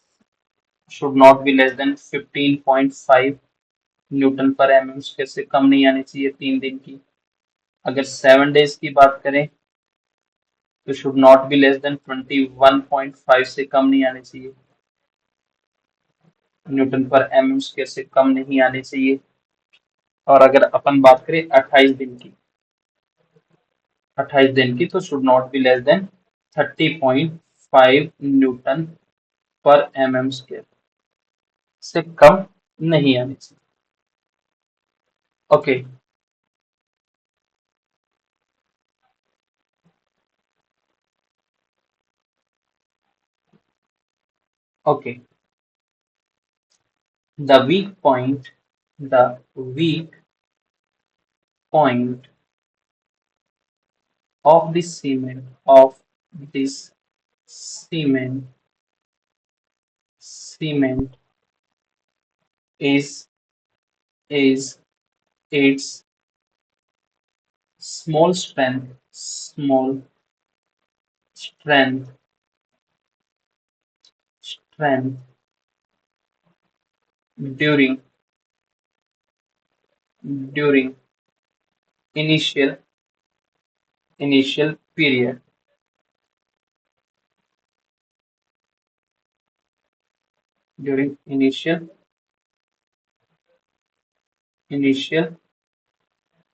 Speaker 1: should not be less than 15.5 Newton पर एमएम स्क्वायर से कम नहीं आनी चाहिए 3 दिन की अगर 7 डेज की बात करें तो should not be less then 21.5 से कम नहीं आनी चाहिए न्यूटन पर एमएम स्क्वायर से कम नहीं आनी चाहिए और अगर अपन बात करें 28 दिन की तो should not be less then 30.5 Newton पर एमएम स्क्वायर से कम नहीं आनी चाहिए okay okay the weak point the weak point of the this cement cement is is its small strength strength during during initial initial period during initial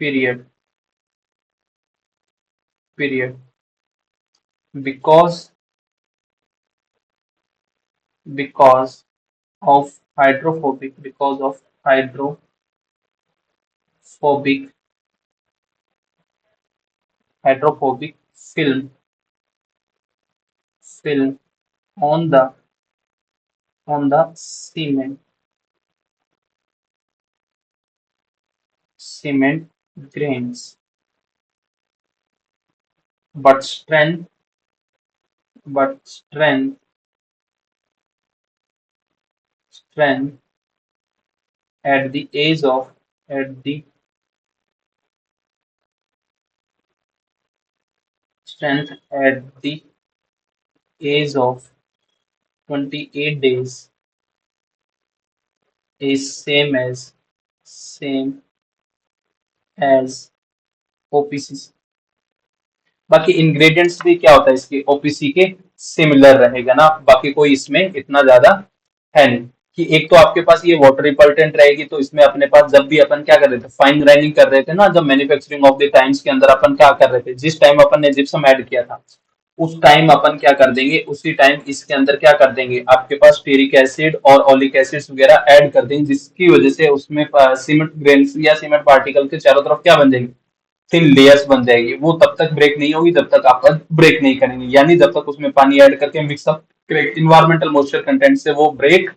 Speaker 1: period because because of hydrophobic hydrophobic film on the cement cement grains, but strength strength at the age of at the strength at the age of 28 days is same as OPC। बाकी इंग्रेडिएंट्स भी क्या होता है इसके ओपीसी के सिमिलर रहेगा ना, बाकी कोई इसमें इतना ज्यादा है नहीं। कि एक तो आपके पास ये वाटर रिपल्टेंट रहेगी, तो इसमें अपने पास जब भी अपन क्या कर रहे थे, फाइन ग्राइंडिंग कर रहे थे ना, जब मैन्युफैक्चरिंग ऑफ द टाइम्स के अंदर अपन क्या कर रहे थे, जिस टाइम अपन ने जिप्सम ऐड किया था उस टाइम अपन क्या कर देंगे, उसी टाइम इसके अंदर क्या कर देंगे, आपके पास स्टेरिक एसिड और ओलिक एसिड्स वगैरह ऐड कर देंगे, जिसकी वजह से उसमें सीमेंट ग्रेन्स या सीमेंट पार्टिकल के चारों तरफ क्या बन जाएंगे, थिन लेयर्स बन जाएगी। वो तब तक ब्रेक नहीं होगी जब तक आप ब्रेक नहीं करेंगे, यानी जब तक उसमें पानी ऐड करके मिक्सअप इन्वायरमेंटल मॉइस्चर कंटेंट से वो ब्रेक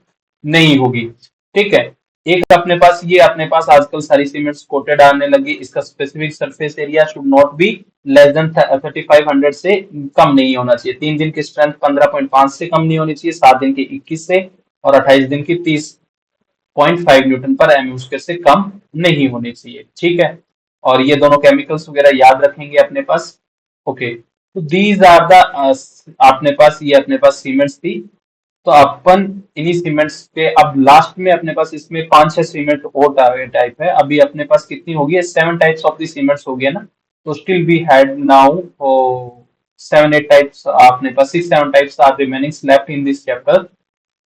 Speaker 1: नहीं होगी। ठीक है। एक अपने पास आजकल सारी सीमेंट्स कोटेड आने लगी, इसका specific surface area should not be less then 3500 से कम नहीं होना चाहिए। 3 दिन की स्ट्रेंथ 15.5 से कम नहीं होनी चाहिए, 7 दिन की 21 से, और 28 दिन की 30.5 न्यूटन पर एम स्क्वायर से कम नहीं होनी चाहिए। ठीक है। और ये दोनों केमिकल्स वगैरह याद रखेंगे अपने पास। ओके, तो दीज आर द अपने पास सीमेंट्स थी। तो अपन इन्हीं सीमेंट्स पे अब लास्ट में अपने पास इसमें 5-6 सीमेंट और टाइप है। अभी अपने पास कितनी होगी, 7 टाइप्स ऑफ द सीमेंट्स हो गया ना। तो still we had now 7-8 types, अपने पास 6-7 types are remaining left in this chapter.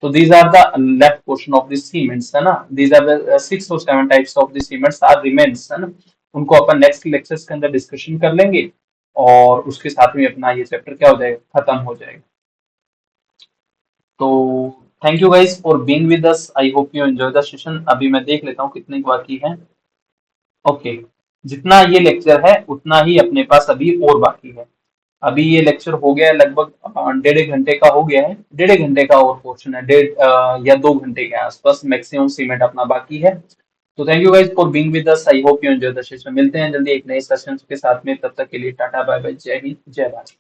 Speaker 1: So these are the left portion of the cements है ना, these are the 6 or 7 types of the cements are remains है ना। उनको अपन नेक्स्ट लेक्चर्स के अंदर डिस्कशन कर लेंगे, और उसके साथ में अपना ये चैप्टर क्या हो जाएगा, खत्म हो जाएगा। तो thank you guys for being with us, I hope you enjoy the session. अभी मैं देख लेता हूँ कितने बाकी है। ओके, जितना ये लेक्चर है उतना ही अपने पास अभी और बाकी है। अभी ये लेक्चर हो गया है लगभग 1.5 घंटे का हो गया है, 1.5 घंटे का और पोर्शन है, 1.5 या 2 घंटे के आसपास मैक्सिमम सीमेंट अपना बाकी है। तो thank you guys for being with us, I hope you enjoy the session. मिलते हैं जल्दी एक नए सेशन के साथ में, तब तक के लिए टाटा बाय बाय, जय हिंद जय भारत।